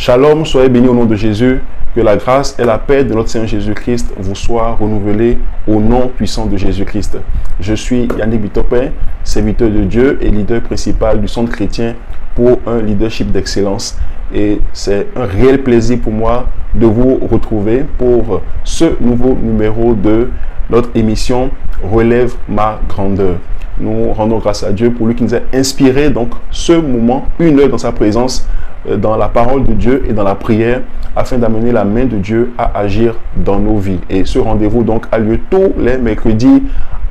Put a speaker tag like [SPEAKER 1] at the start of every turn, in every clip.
[SPEAKER 1] Shalom, soyez bénis au nom de Jésus. Que la grâce et la paix de notre Seigneur Jésus-Christ vous soient renouvelées au nom puissant de Jésus-Christ. Je suis Yannick Bitopin, serviteur de Dieu et leader principal du Centre chrétien pour un leadership d'excellence. Et c'est un réel plaisir pour moi de vous retrouver pour ce nouveau numéro de notre émission Relève ma grandeur. Nous rendons grâce à Dieu pour lui qui nous a inspiré donc ce moment, 1 heure dans sa présence, dans la parole de Dieu et dans la prière, afin d'amener la main de Dieu à agir dans nos vies. Et ce rendez-vous donc a lieu tous les mercredis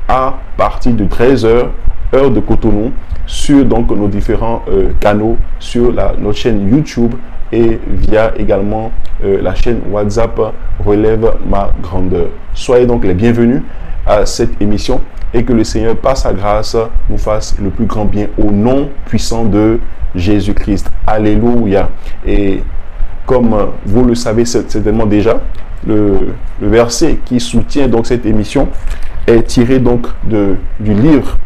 [SPEAKER 1] à partir de 13h, heure de Cotonou, sur donc nos différents canaux, sur notre chaîne YouTube et via également la chaîne WhatsApp Relève ma grandeur. Soyez donc les bienvenus à cette émission et que le Seigneur, par sa grâce, nous fasse le plus grand bien au nom puissant de Jésus-Christ. Alléluia. Et comme vous le savez certainement déjà, le verset qui soutient donc cette émission est tiré donc du livre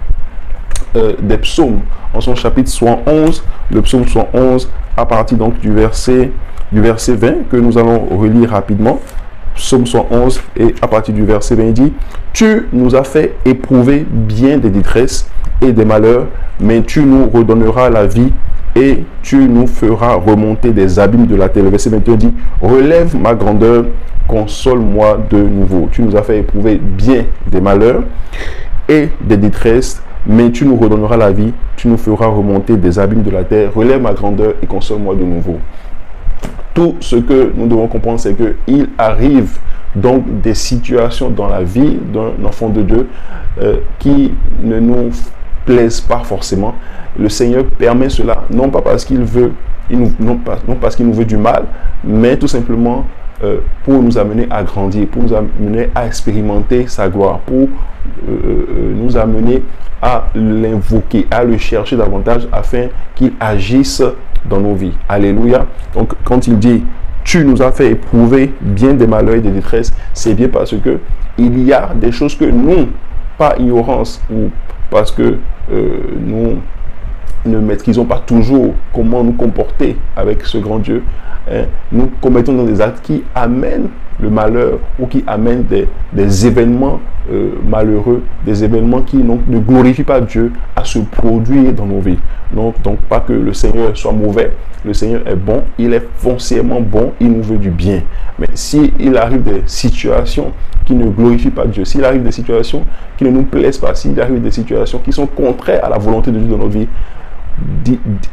[SPEAKER 1] des psaumes, en son chapitre 111, le psaume 111, à partir donc du verset 20 que nous allons relire rapidement. Psaume 111 et à partir du verset 20, il dit: Tu nous as fait éprouver bien des détresses et des malheurs, mais tu nous redonneras la vie et tu nous feras remonter des abîmes de la terre. Le verset 21 dit: Relève ma grandeur, console-moi de nouveau. Tu nous as fait éprouver bien des malheurs et des détresses, mais tu nous redonneras la vie, tu nous feras remonter des abîmes de la terre. Relève ma grandeur et console-moi de nouveau. Tout ce que nous devons comprendre, c'est qu'il arrive donc des situations dans la vie d'un enfant de Dieu qui ne nous plaisent pas forcément. Le Seigneur permet cela, non pas parce qu'il veut, non parce qu'il nous veut du mal, mais tout simplement pour nous amener à grandir, pour nous amener à expérimenter sa gloire, pour nous amener à l'invoquer, à le chercher davantage afin qu'il agisse dans nos vies. Alléluia. Donc quand il dit tu nous as fait éprouver bien des malheurs et des détresses, c'est bien parce que il y a des choses que nous, par ignorance ou parce que nous ne maîtrisons pas toujours comment nous comporter avec ce grand Dieu, nous commettons dans des actes qui amènent le malheur ou qui amènent des événements malheureux, des événements qui ne glorifient pas Dieu à se produire dans nos vies. Non, donc pas que le Seigneur soit mauvais, le Seigneur est bon, il est foncièrement bon, il nous veut du bien. Mais s'il arrive des situations qui ne glorifient pas Dieu, s'il arrive des situations qui ne nous plaisent pas, s'il arrive des situations qui sont contraires à la volonté de Dieu dans notre vie,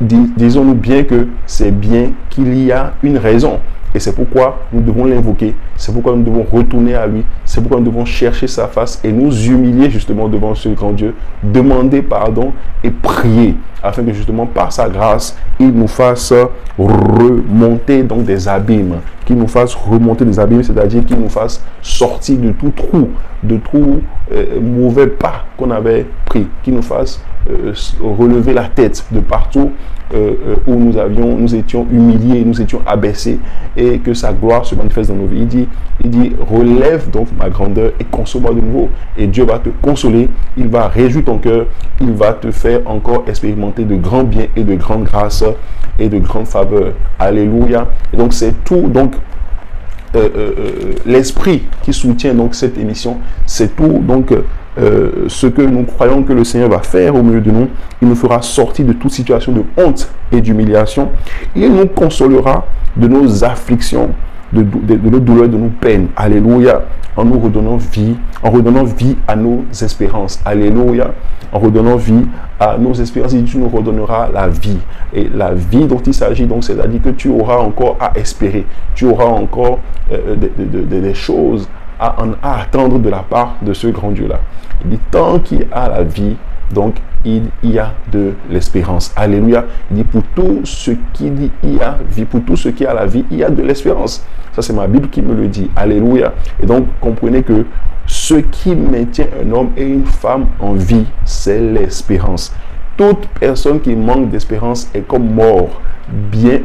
[SPEAKER 1] disons-nous bien que c'est bien qu'il y a une raison. Et c'est pourquoi nous devons l'invoquer, c'est pourquoi nous devons retourner à lui, c'est pourquoi nous devons chercher sa face et nous humilier justement devant ce grand Dieu, demander pardon et prier afin que justement par sa grâce, il nous fasse remonter donc des abîmes, qu'il nous fasse remonter des abîmes, c'est-à-dire qu'il nous fasse sortir de tout trou, de tout mauvais pas qu'on avait pris, qu'il nous fasse relever la tête de partout où nous étions humiliés, nous étions abaissés, et que sa gloire se manifeste dans nos vies. Il dit relève donc ma grandeur et console-moi de nouveau. Et Dieu va te consoler, il va réjouir ton cœur, il va te faire encore expérimenter de grands biens et de grandes grâces et de grandes faveurs. Alléluia. Et donc c'est tout donc l'esprit qui soutient donc cette émission, c'est tout donc ce que nous croyons que le Seigneur va faire au milieu de nous. Il nous fera sortir de toute situation de honte et d'humiliation. Il nous consolera de nos afflictions, de nos douleurs, de nos peines. Alléluia. En nous redonnant vie, à nos espérances. Alléluia. En redonnant vie à nos espérances, tu nous redonneras la vie. Et la vie dont il s'agit, donc, c'est-à-dire que tu auras encore à espérer. Tu auras encore des choses à attendre de la part de ce grand Dieu-là. Il dit, tant qu'il y a la vie, donc il y a de l'espérance. Alléluia. Il dit, pour tout ce qui dit, il y a vie, pour tout ce qui a la vie, il y a de l'espérance. Ça, c'est ma Bible qui me le dit. Alléluia. Et donc, comprenez que ce qui maintient un homme et une femme en vie, c'est l'espérance. Toute personne qui manque d'espérance est comme morte, bien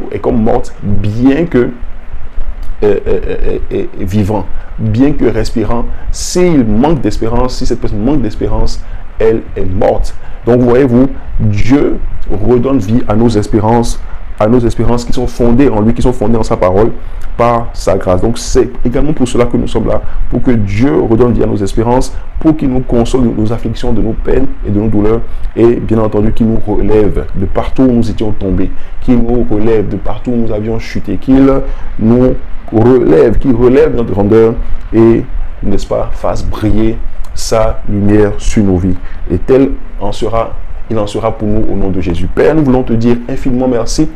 [SPEAKER 1] que vivant, bien que respirant. S'il manque d'espérance, si cette personne manque d'espérance, elle est morte. Donc voyez-vous, Dieu redonne vie à nos espérances à nos espérances qui sont fondées en lui, qui sont fondées en sa parole, par sa grâce. Donc c'est également pour cela que nous sommes là, pour que Dieu redonne vie à nos espérances, pour qu'il nous console de nos afflictions, de nos peines et de nos douleurs, et bien entendu qu'il nous relève de partout où nous étions tombés, qu'il nous relève de partout où nous avions chuté, qu'il nous relève, qu'il relève notre grandeur et, n'est-ce pas, fasse briller sa lumière sur nos vies. Et tel il en sera pour nous au nom de Jésus. Père, nous voulons te dire infiniment merci.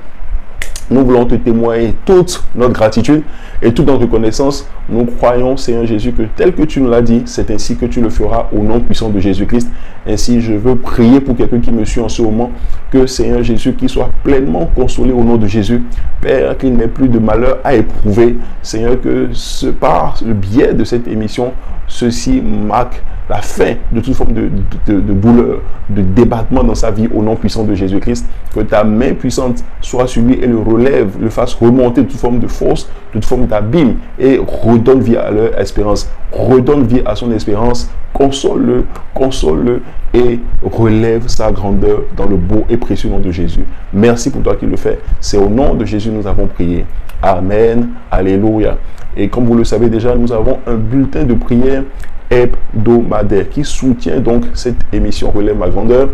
[SPEAKER 1] Nous voulons te témoigner toute notre gratitude et toute notre reconnaissance. Nous croyons, Seigneur Jésus, que tel que tu nous l'as dit, c'est ainsi que tu le feras au nom puissant de Jésus-Christ. Ainsi, je veux prier pour quelqu'un qui me suit en ce moment, que Seigneur Jésus, qu'il soit pleinement consolé au nom de Jésus. Père, qu'il n'ait plus de malheur à éprouver. Seigneur, que par le biais de cette émission, ceci marque la fin de toute forme de douleur, de débattement dans sa vie au nom puissant de Jésus-Christ. Que ta main puissante soit sur lui et le relève, le fasse remonter de toute forme de force, de toute forme d'abîme et redonne vie à leur espérance. Redonne vie à son espérance, console-le et relève sa grandeur dans le beau et précieux nom de Jésus. Merci pour toi qui le fais. C'est au nom de Jésus que nous avons prié. Amen. Alléluia. Et comme vous le savez déjà, nous avons un bulletin de prière hebdomadaire qui soutient donc cette émission Relève ma grandeur,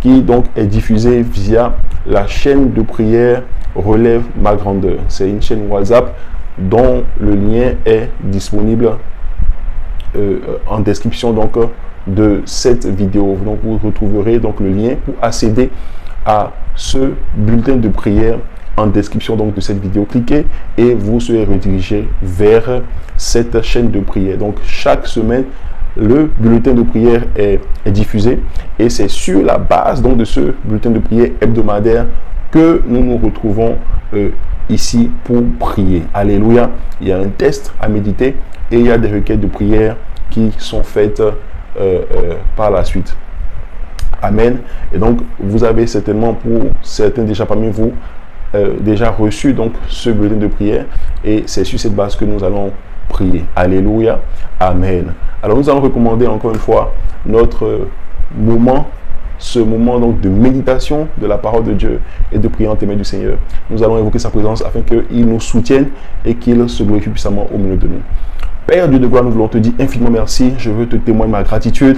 [SPEAKER 1] qui donc est diffusée via la chaîne de prière Relève ma grandeur. C'est une chaîne WhatsApp dont le lien est disponible en description donc de cette vidéo. Donc vous retrouverez donc le lien pour accéder à ce bulletin de prière en description donc de cette vidéo. Cliquez et vous serez redirigé vers cette chaîne de prière. Donc chaque semaine, le bulletin de prière est diffusé et c'est sur la base donc de ce bulletin de prière hebdomadaire que nous nous retrouvons ici pour prier. Alléluia. Il y a un test à méditer et il y a des requêtes de prière qui sont faites par la suite. Amen. Et donc vous avez certainement, pour certains déjà parmi vous, déjà reçu donc ce bulletin de prière et c'est sur cette base que nous allons prier. Alléluia. Amen. Alors nous allons recommander encore une fois notre moment, ce moment donc de méditation de la parole de Dieu et de prière en témoin du Seigneur. Nous allons évoquer sa présence afin qu'il nous soutienne et qu'il se glorifie puissamment au milieu de nous. Père Dieu de gloire, nous voulons te dire infiniment merci. Je veux te témoigner ma gratitude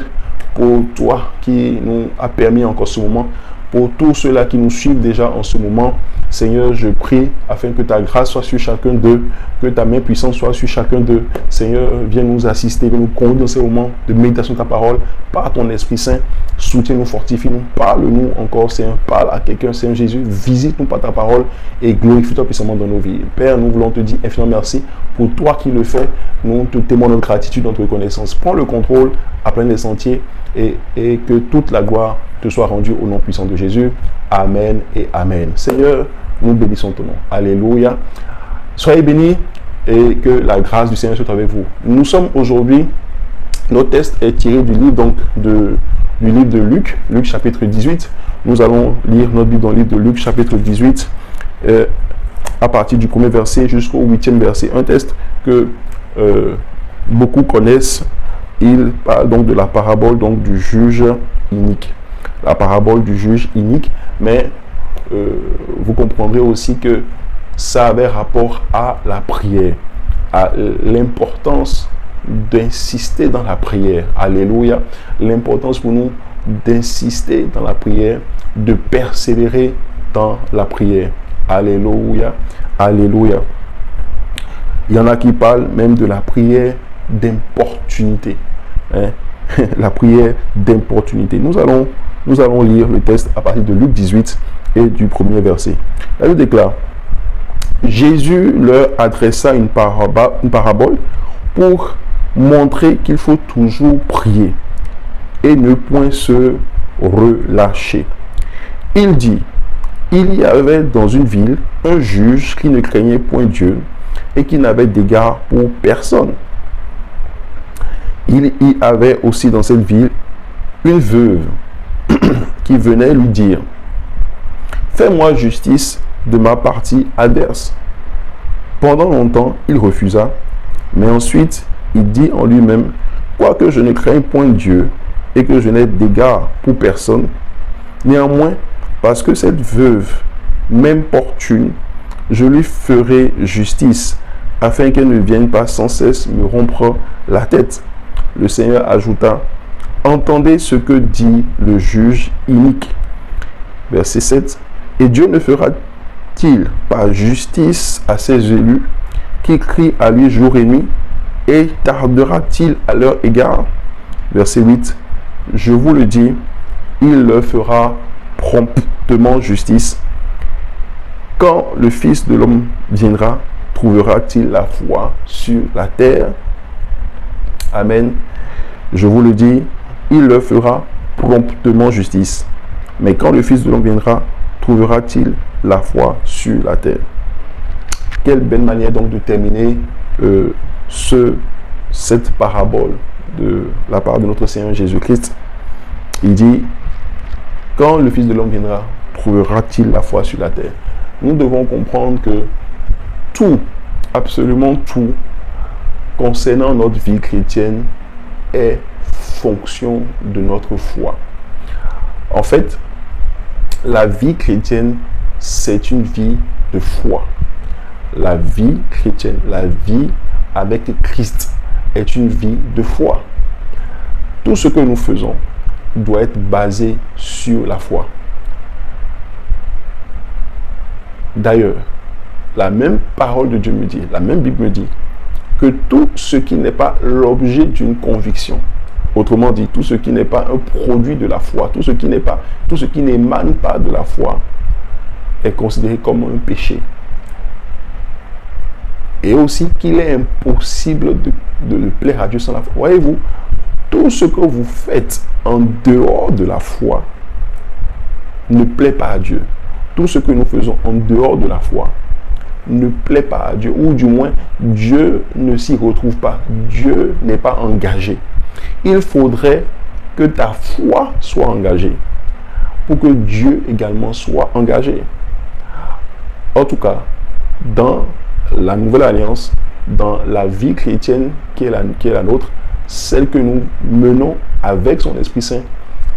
[SPEAKER 1] pour toi qui nous a permis encore ce moment, pour tous ceux-là qui nous suivent déjà en ce moment. Seigneur, je prie afin que ta grâce soit sur chacun d'eux, que ta main puissante soit sur chacun d'eux. Seigneur, viens nous assister, viens nous conduire dans ces moments de méditation de ta parole par ton Esprit Saint. Soutiens-nous, fortifie-nous, parle-nous encore, Seigneur, parle à quelqu'un, Seigneur Jésus, visite-nous par ta parole et glorifie-toi puissamment dans nos vies. Père, nous voulons te dire infiniment merci pour toi qui le fais. Nous te témoignons notre gratitude, notre reconnaissance. Prends le contrôle, apprends les sentiers et que toute la gloire te soit rendue au nom puissant de Jésus. Amen et Amen. Seigneur, nous bénissons ton nom. Alléluia. Soyez bénis et que la grâce du Seigneur soit avec vous. Nous sommes aujourd'hui, notre test est tiré du livre donc du livre de Luc, Luc chapitre 18. Nous allons lire notre Bible dans le livre de Luc chapitre 18 à partir du premier verset jusqu'au 8e verset. Un test que beaucoup connaissent. Il parle donc de la parabole donc du juge inique. La parabole du juge inique, mais vous comprendrez aussi que ça avait rapport à la prière, à l'importance d'insister dans la prière. Alléluia. L'importance pour nous d'insister dans la prière, de persévérer dans la prière. Alléluia. Alléluia. Il y en a qui parlent même de la prière d'importunité. Hein? La prière d'importunité. Nous allons lire le texte à partir de Luc 18 et du premier verset. La Bible déclare: Jésus leur adressa une parabole pour montrer qu'il faut toujours prier et ne point se relâcher. Il dit: il y avait dans une ville un juge qui ne craignait point Dieu et qui n'avait d'égard pour personne. Il y avait aussi dans cette ville une veuve qui venait lui dire: fais-moi justice de ma partie adverse. Pendant longtemps, il refusa, mais ensuite, il dit en lui-même: quoique je ne craigne point Dieu et que je n'ai d'égard pour personne, néanmoins, parce que cette veuve m'importune, je lui ferai justice, afin qu'elle ne vienne pas sans cesse me rompre la tête. Le Seigneur ajouta, entendez ce que dit le juge inique. Verset 7. Et Dieu ne fera-t-il pas justice à ses élus qui crient à lui jour et nuit, et tardera-t-il à leur égard? Verset 8. Je vous le dis, il leur fera promptement justice. Quand le Fils de l'homme viendra, trouvera-t-il la foi sur la terre? Amen. Je vous le dis, il leur fera promptement justice. Mais quand le Fils de l'homme viendra, trouvera-t-il la foi sur la terre? Quelle belle manière donc de terminer cette parabole de la part de notre Seigneur Jésus-Christ. Il dit, quand le Fils de l'homme viendra, trouvera-t-il la foi sur la terre? Nous devons comprendre que tout, absolument tout, concernant notre vie chrétienne est fonction de notre foi. En fait, la vie chrétienne, c'est une vie de foi. La vie chrétienne, la vie avec Christ est une vie de foi. Tout ce que nous faisons doit être basé sur la foi. D'ailleurs, la même parole de Dieu me dit, la même Bible me dit, que tout ce qui n'est pas l'objet d'une conviction, autrement dit, tout ce qui n'est pas un produit de la foi, tout ce qui n'émane pas de la foi, est considéré comme un péché. Et aussi qu'il est impossible de plaire à Dieu sans la foi. Voyez-vous, tout ce que vous faites en dehors de la foi ne plaît pas à Dieu. Tout ce que nous faisons en dehors de la foi ne plaît pas à Dieu, ou du moins, Dieu ne s'y retrouve pas. Dieu n'est pas engagé. Il faudrait que ta foi soit engagée pour que Dieu également soit engagé. En tout cas, dans la nouvelle alliance, dans la vie chrétienne qui est la nôtre, celle que nous menons avec son Esprit Saint,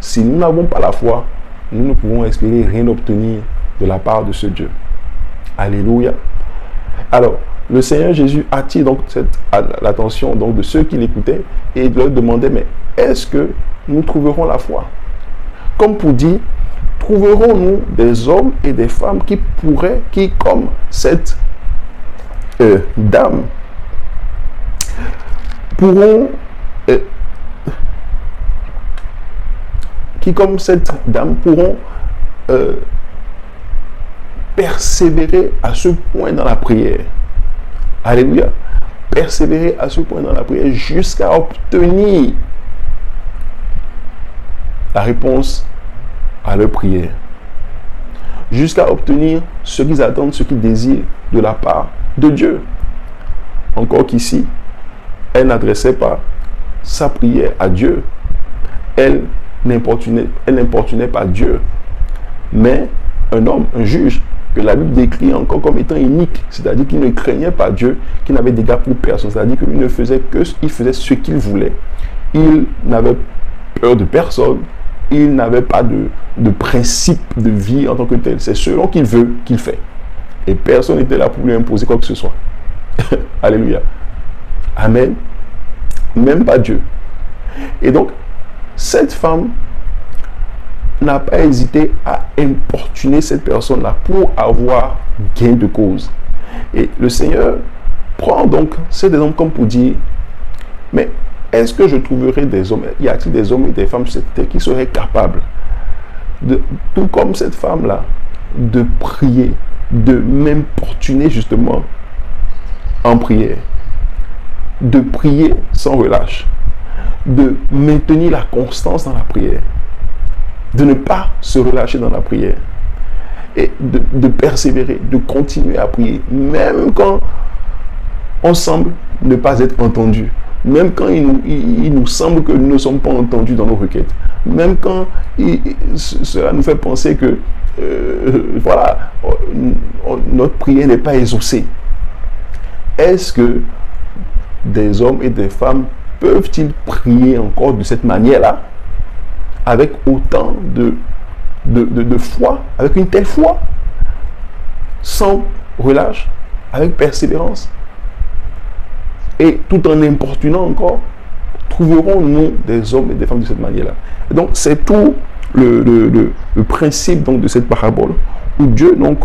[SPEAKER 1] si nous n'avons pas la foi, nous ne pouvons espérer rien obtenir de la part de ce Dieu. Alléluia. Alors, le Seigneur Jésus attire donc l'attention de ceux qui l'écoutaient et leur demandait, mais est-ce que nous trouverons la foi? Comme pour dire, trouverons-nous des hommes et des femmes qui comme cette dame, pourront, persévérer à ce point dans la prière. Alléluia. Persévérer à ce point dans la prière jusqu'à obtenir la réponse à leur prière. Jusqu'à obtenir ce qu'ils attendent, ce qu'ils désirent de la part de Dieu. Encore qu'ici, elle n'adressait pas sa prière à Dieu. Elle n'importunait pas Dieu. Mais un homme, un juge, que la Bible décrit encore comme étant inique, c'est-à-dire qu'il ne craignait pas Dieu, qu'il n'avait d'égard pour personne, c'est-à-dire qu'il ne faisait il faisait ce qu'il voulait. Il n'avait peur de personne, il n'avait pas de principe de vie en tant que tel. C'est selon qu'il veut qu'il fait. Et personne n'était là pour lui imposer quoi que ce soit. Alléluia. Amen. Même pas Dieu. Et donc, cette femme n'a pas hésité à importuner cette personne-là pour avoir gain de cause. Et le Seigneur prend donc ces hommes comme pour dire, mais est-ce que je trouverai des hommes, y a-t-il des hommes et des femmes sur cette terre qui seraient capables, tout comme cette femme-là, de prier, de m'importuner justement en prière, de prier sans relâche, de maintenir la constance dans la prière, de ne pas se relâcher dans la prière et de persévérer, de continuer à prier, même quand on semble ne pas être entendu, même quand il nous semble que nous ne sommes pas entendus dans nos requêtes, même quand cela nous fait penser que notre prière n'est pas exaucée. Est-ce que des hommes et des femmes peuvent-ils prier encore de cette manière-là, avec autant de foi, avec une telle foi? sans relâche, avec persévérance, et tout en importunant encore, trouverons-nous des hommes et des femmes de cette manière-là. Donc, c'est tout le principe donc, de cette parabole, où Dieu donc,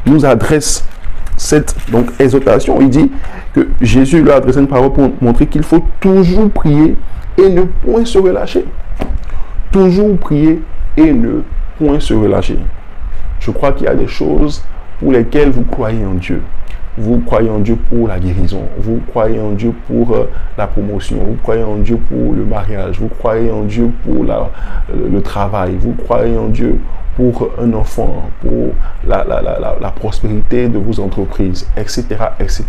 [SPEAKER 1] nous adresse cette donc, exhortation. Il dit que Jésus lui a adressé une parole pour montrer qu'il faut toujours prier et ne point se relâcher. Toujours prier et ne point se relâcher. Je crois qu'il y a des choses pour lesquelles vous croyez en Dieu. Vous croyez en Dieu pour la guérison, vous croyez en Dieu pour la promotion, vous croyez en Dieu pour le mariage, vous croyez en Dieu pour le travail, vous croyez en Dieu pour un enfant, pour la prospérité de vos entreprises, etc., etc.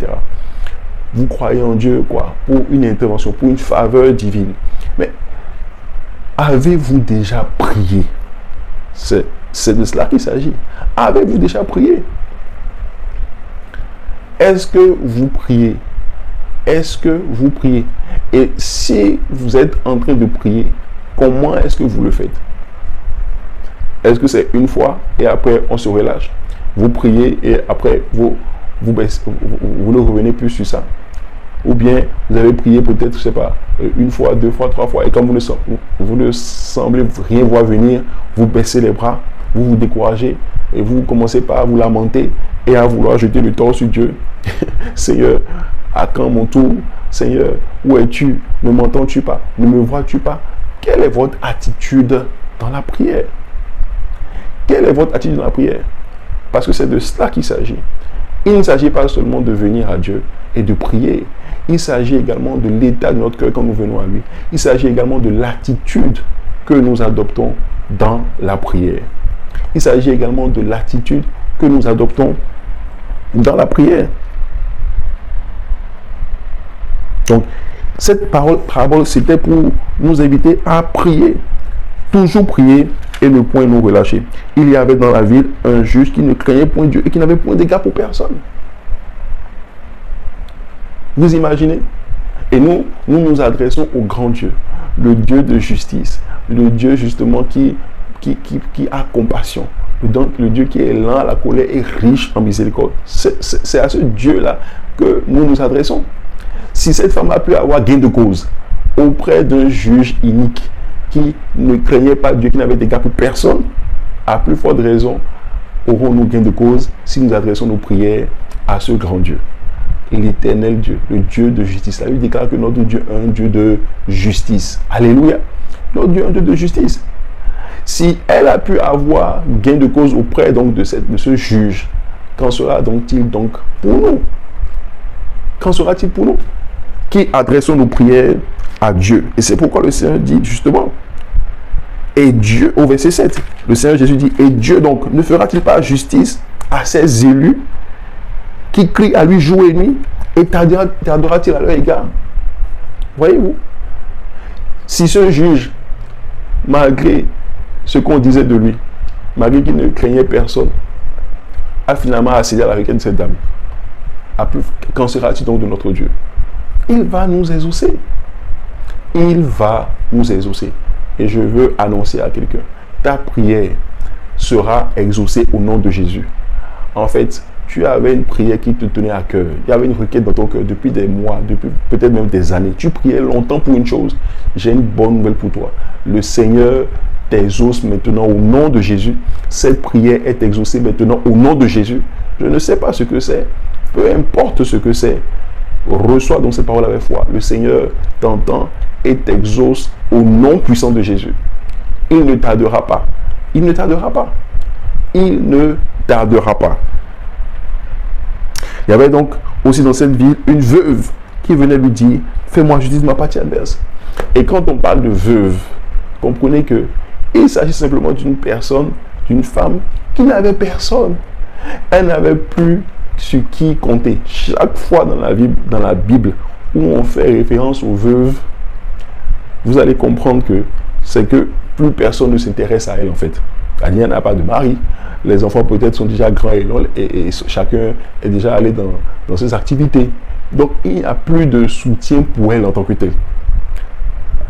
[SPEAKER 1] Vous croyez en Dieu quoi? Pour une intervention, pour une faveur divine. Mais avez-vous déjà prié? C'est de cela qu'il s'agit. Avez-vous déjà prié? Est-ce que vous priez? Est-ce que vous priez? Et si vous êtes en train de prier, comment est-ce que vous le faites? Est-ce que c'est une fois et après on se relâche? Vous priez et après vous ne revenez plus sur ça? Ou bien vous avez prié peut-être, je ne sais pas, une fois, deux fois, trois fois, et quand vous ne semblez rien voir venir, vous baissez les bras, vous vous découragez, et vous commencez par vous lamenter et à vouloir jeter le tort sur Dieu. Seigneur, à quand mon tour? Seigneur, où es-tu? Ne m'entends-tu pas? Ne me vois-tu pas? Quelle est votre attitude dans la prière? Quelle est votre attitude dans la prière? Parce que c'est de cela qu'il s'agit. Il ne s'agit pas seulement de venir à Dieu et de prier. Il s'agit également de l'état de notre cœur quand nous venons à lui. Il s'agit également de l'attitude que nous adoptons dans la prière. Il s'agit également de l'attitude que nous adoptons dans la prière. Donc, cette parabole, c'était pour nous inviter à prier. Toujours prier et ne point nous relâcher. Il y avait dans la ville un juge qui ne craignait point Dieu et qui n'avait point d'égard pour personne. Vous imaginez? Et nous nous adressons au grand Dieu, le Dieu de justice, le Dieu justement qui a compassion, le Dieu qui est lent à la colère et riche en miséricorde. C'est à ce Dieu-là que nous nous adressons. Si cette femme a pu avoir gain de cause auprès d'un juge inique qui ne craignait pas Dieu, qui n'avait d'égard pour personne, à plus forte raison, aurons-nous gain de cause si nous adressons nos prières à ce grand Dieu, l'éternel Dieu, le Dieu de justice. La Bible déclare que notre Dieu est un Dieu de justice. Alléluia. Notre Dieu est un Dieu de justice. Si elle a pu avoir gain de cause auprès donc de ce juge, qu'en sera-t-il donc pour nous? Qu'en sera-t-il pour nous qui adressons nos prières à Dieu? Et c'est pourquoi le Seigneur dit justement, et Dieu, au verset 7, le Seigneur Jésus dit, et Dieu donc ne fera-t-il pas justice à ses élus qui crient à lui jour et nuit, et tardera-t-il à leur égard? Voyez-vous? Si ce juge, malgré ce qu'on disait de lui, malgré qu'il ne craignait personne, a finalement accédé à la requête de cette dame, qu'en sera-t-il donc de notre Dieu? Il va nous exaucer. Il va nous exaucer. Et je veux annoncer à quelqu'un, ta prière sera exaucée au nom de Jésus. En fait, tu avais une prière qui te tenait à cœur. Il y avait une requête dans ton cœur depuis des mois, depuis peut-être même des années. Tu priais longtemps pour une chose. J'ai une bonne nouvelle pour toi. Le Seigneur t'exauce maintenant au nom de Jésus. Cette prière est exaucée maintenant au nom de Jésus. Je ne sais pas ce que c'est. Peu importe ce que c'est. Reçois donc cette parole avec foi. Le Seigneur t'entend et t'exauce au nom puissant de Jésus. Il ne tardera pas. Il ne tardera pas. Il ne tardera pas. Il y avait donc aussi dans cette ville une veuve qui venait lui dire, fais-moi justice de ma partie adverse. Et quand on parle de veuve, comprenez que il s'agit simplement d'une personne, d'une femme qui n'avait personne. Elle n'avait plus sur qui compter. Chaque fois dans la Bible où on fait référence aux veuves, vous allez comprendre que c'est que plus personne ne s'intéresse à elle en fait. Elle n'a pas de mari. Les enfants peut-être sont déjà grands et chacun est déjà allé dans ses activités. Donc il n'y a plus de soutien pour elle en tant que telle.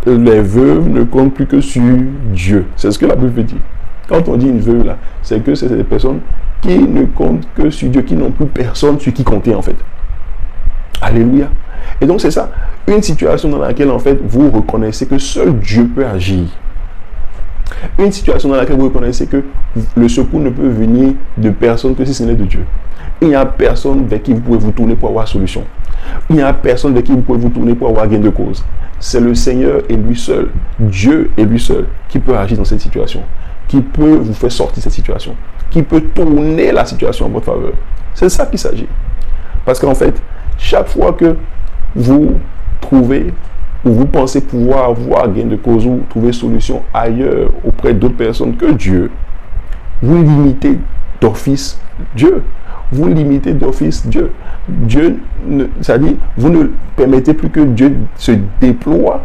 [SPEAKER 1] Les veuves ne comptent plus que sur Dieu. C'est ce que la Bible dit. Quand on dit une veuve là, c'est que c'est des personnes qui ne comptent que sur Dieu, qui n'ont plus personne sur qui compter en fait. Alléluia. Et donc c'est ça, une situation dans laquelle en fait vous reconnaissez que seul Dieu peut agir. Une situation dans laquelle vous reconnaissez que le secours ne peut venir de personne que si ce n'est de Dieu. Il n'y a personne vers qui vous pouvez vous tourner pour avoir solution. Il n'y a personne vers qui vous pouvez vous tourner pour avoir gain de cause. C'est le Seigneur et lui seul, Dieu et lui seul, qui peut agir dans cette situation, qui peut vous faire sortir de cette situation, qui peut tourner la situation en votre faveur. C'est de ça qu'il s'agit. Parce qu'en fait, chaque fois que vous trouvez ou vous pensez pouvoir avoir gain de cause ou trouver solution ailleurs auprès d'autres personnes que Dieu, vous limitez d'office Dieu. Vous limitez d'office Dieu. C'est-à-dire, vous ne permettez plus que Dieu se déploie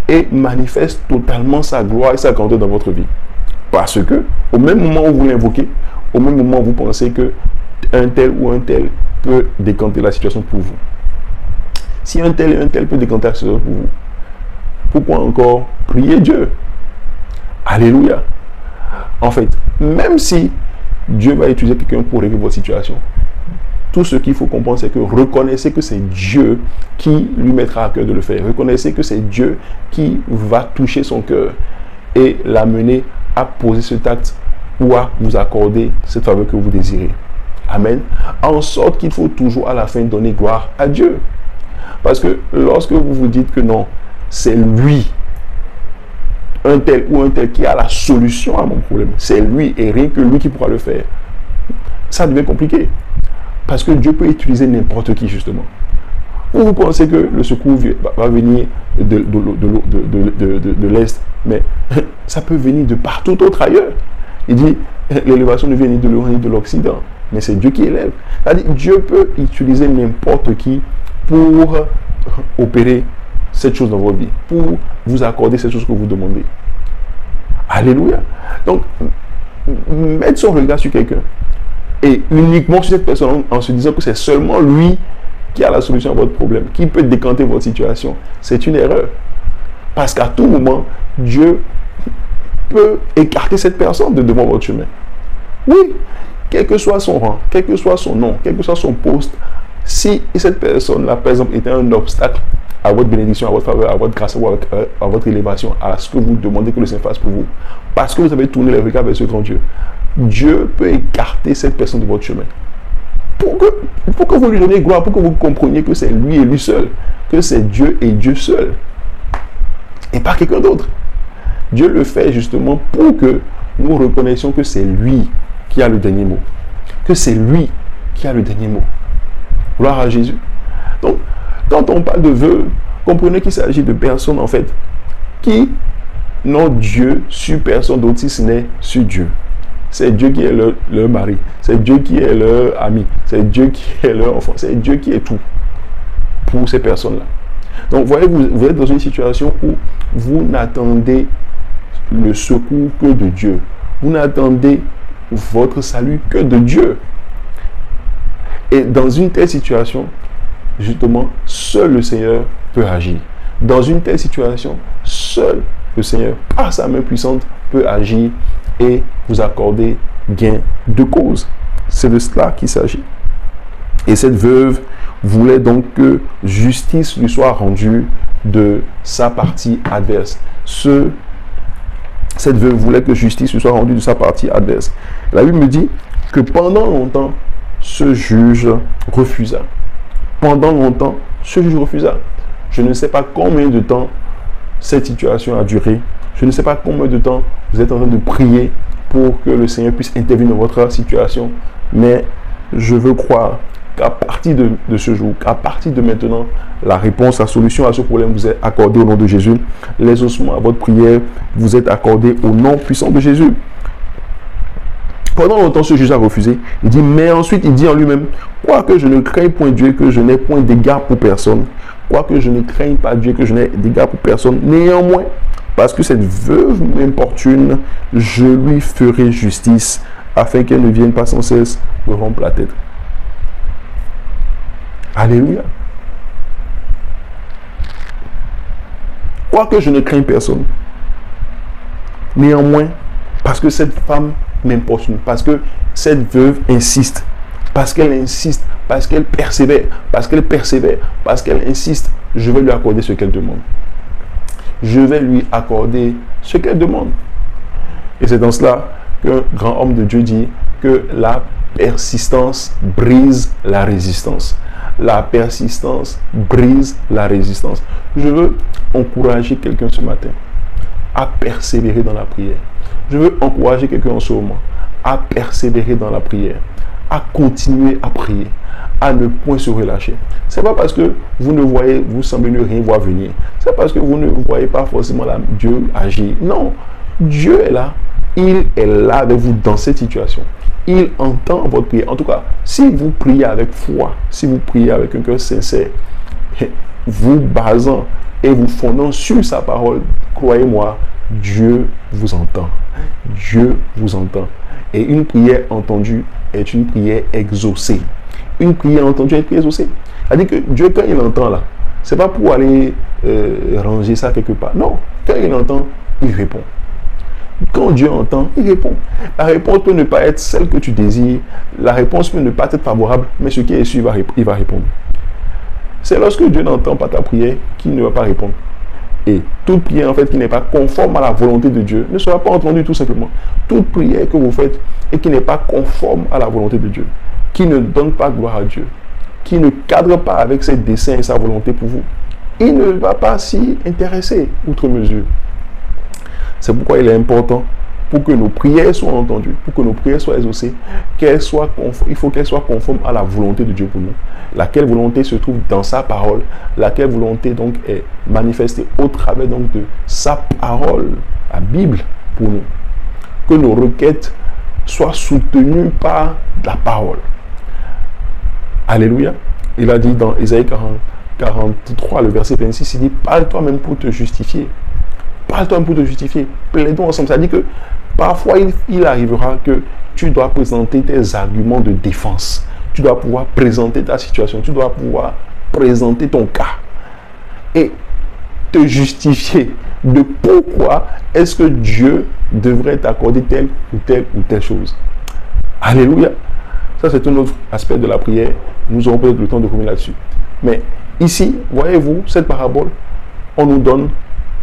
[SPEAKER 1] et manifeste totalement sa gloire et sa grandeur dans votre vie. Parce que, au même moment où vous l'invoquez, au même moment où vous pensez que un tel ou un tel peut décanter la situation pour vous. Si un tel et un tel peut décanter la situation pour vous, pourquoi encore prier Dieu? Alléluia. En fait, même si Dieu va utiliser quelqu'un pour régler votre situation, tout ce qu'il faut comprendre, c'est que reconnaissez que c'est Dieu qui lui mettra à cœur de le faire. Reconnaissez que c'est Dieu qui va toucher son cœur et l'amener à poser cet acte ou à vous accorder cette faveur que vous désirez. Amen. En sorte qu'il faut toujours à la fin donner gloire à Dieu. Parce que lorsque vous vous dites que non, c'est lui, un tel ou un tel qui a la solution à mon problème, c'est lui et rien que lui qui pourra le faire, ça devient compliqué. Parce que Dieu peut utiliser n'importe qui justement. Ou vous pensez que le secours va venir de l'Est, mais ça peut venir de partout autre ailleurs. Il dit, l'élévation ne vient ni de l'Orient ni de l'Occident, mais c'est Dieu qui élève. C'est-à-dire, Dieu peut utiliser n'importe qui pour opérer cette chose dans votre vie, pour vous accorder cette chose que vous demandez. Alléluia. Donc, mettre son regard sur quelqu'un et uniquement sur cette personne en se disant que c'est seulement lui qui a la solution à votre problème, qui peut décanter votre situation, c'est une erreur. Parce qu'à tout moment, Dieu peut écarter cette personne de devant votre chemin. Oui, quel que soit son rang, quel que soit son nom, quel que soit son poste, si cette personne-là, par exemple, était un obstacle à votre bénédiction, à votre faveur, à votre grâce, à votre élévation, à ce que vous demandez que le Seigneur fasse pour vous, parce que vous avez tourné les regards vers ce grand Dieu, Dieu peut écarter cette personne de votre chemin. Pour que vous lui donniez gloire, pour que vous compreniez que c'est lui et lui seul, que c'est Dieu et Dieu seul, et pas quelqu'un d'autre. Dieu le fait justement pour que nous reconnaissions que c'est lui qui a le dernier mot, que c'est lui qui a le dernier mot. Gloire à Jésus. Donc, quand on parle de vœux, comprenez qu'il s'agit de personnes en fait qui n'ont Dieu sur personne d'autre si ce n'est sur Dieu. C'est Dieu qui est leur mari, c'est Dieu qui est leur ami, c'est Dieu qui est leur enfant, c'est Dieu qui est tout pour ces personnes-là. Donc, voyez, vous êtes dans une situation où vous n'attendez le secours que de Dieu. Vous n'attendez votre salut que de Dieu. Et dans une telle situation, justement, seul le Seigneur peut agir. Dans une telle situation, seul le Seigneur, par sa main puissante, peut agir et vous accorder gain de cause. C'est de cela qu'il s'agit. Et cette veuve voulait donc que justice lui soit rendue de sa partie adverse. Cette veuve voulait que justice lui soit rendue de sa partie adverse. La Bible me dit que pendant longtemps, ce juge refusa. Pendant longtemps, ce juge refusa. Je ne sais pas combien de temps cette situation a duré. Je ne sais pas combien de temps vous êtes en train de prier pour que le Seigneur puisse intervenir dans votre situation. Mais je veux croire qu'à partir de ce jour, qu'à partir de maintenant, la réponse, la solution à ce problème vous est accordée au nom de Jésus. L'exaucement à votre prière vous est accordé au nom puissant de Jésus. Pendant longtemps, ce juge a refusé. Il dit, mais ensuite, il dit en lui-même, quoique je ne craigne point Dieu, que je n'ai point d'égard pour personne, quoique je ne craigne pas Dieu, que je n'ai d'égard pour personne, néanmoins, parce que cette veuve m'importune, je lui ferai justice, afin qu'elle ne vienne pas sans cesse me rompre la tête. Alléluia. Quoique je ne craigne personne, néanmoins, parce que cette femme m'importune, parce que cette veuve insiste. Parce qu'elle insiste, parce qu'elle persévère, parce qu'elle insiste, je vais lui accorder ce qu'elle demande. Je vais lui accorder ce qu'elle demande. Et c'est dans cela qu'un grand homme de Dieu dit que la persistance brise la résistance. La persistance brise la résistance. Je veux encourager quelqu'un ce matin à persévérer dans la prière. Je veux encourager quelqu'un en ce moment à persévérer dans la prière, à continuer à prier, à ne point se relâcher. Ce n'est pas parce que vous semblez ne rien voir venir. C'est parce que vous ne voyez pas forcément Dieu agir. Non, Dieu est là. Il est là avec vous dans cette situation. Il entend votre prière. En tout cas, si vous priez avec foi, si vous priez avec un cœur sincère, vous basant et vous fondant sur sa parole, croyez-moi, Dieu vous entend. Dieu vous entend. Et une prière entendue est une prière exaucée. Une prière entendue est une prière exaucée. C'est-à-dire que Dieu, quand il entend là, c'est pas pour aller ranger ça quelque part. Non, quand il entend, il répond. Quand Dieu entend, il répond. La réponse peut ne pas être celle que tu désires. La réponse peut ne pas être favorable, mais ce qui est sûr, il va répondre. C'est lorsque Dieu n'entend pas ta prière qu'il ne va pas répondre. Et toute prière en fait qui n'est pas conforme à la volonté de Dieu ne sera pas entendue tout simplement. Toute prière que vous faites et qui n'est pas conforme à la volonté de Dieu, qui ne donne pas gloire à Dieu, qui ne cadre pas avec ses desseins et sa volonté pour vous, il ne va pas s'y intéresser outre mesure. C'est pourquoi il est important, pour que nos prières soient entendues, pour que nos prières soient exaucées, il faut qu'elles soient conformes à la volonté de Dieu pour nous. Laquelle volonté se trouve dans sa parole, laquelle volonté donc est manifestée au travers donc de sa parole, la Bible pour nous. Que nos requêtes soient soutenues par la parole. Alléluia. Il a dit dans Ésaïe 43, le verset 26, il dit « Parle toi-même pour te justifier. » Parle-toi pour te justifier. Plaidons ensemble. Ça dit que parfois, il arrivera que tu dois présenter tes arguments de défense. Tu dois pouvoir présenter ta situation. Tu dois pouvoir présenter ton cas. Et te justifier de pourquoi est-ce que Dieu devrait t'accorder telle ou telle chose. Alléluia. Ça, c'est un autre aspect de la prière. Nous aurons peut-être le temps de revenir là-dessus. Mais ici, voyez-vous, cette parabole, on nous donne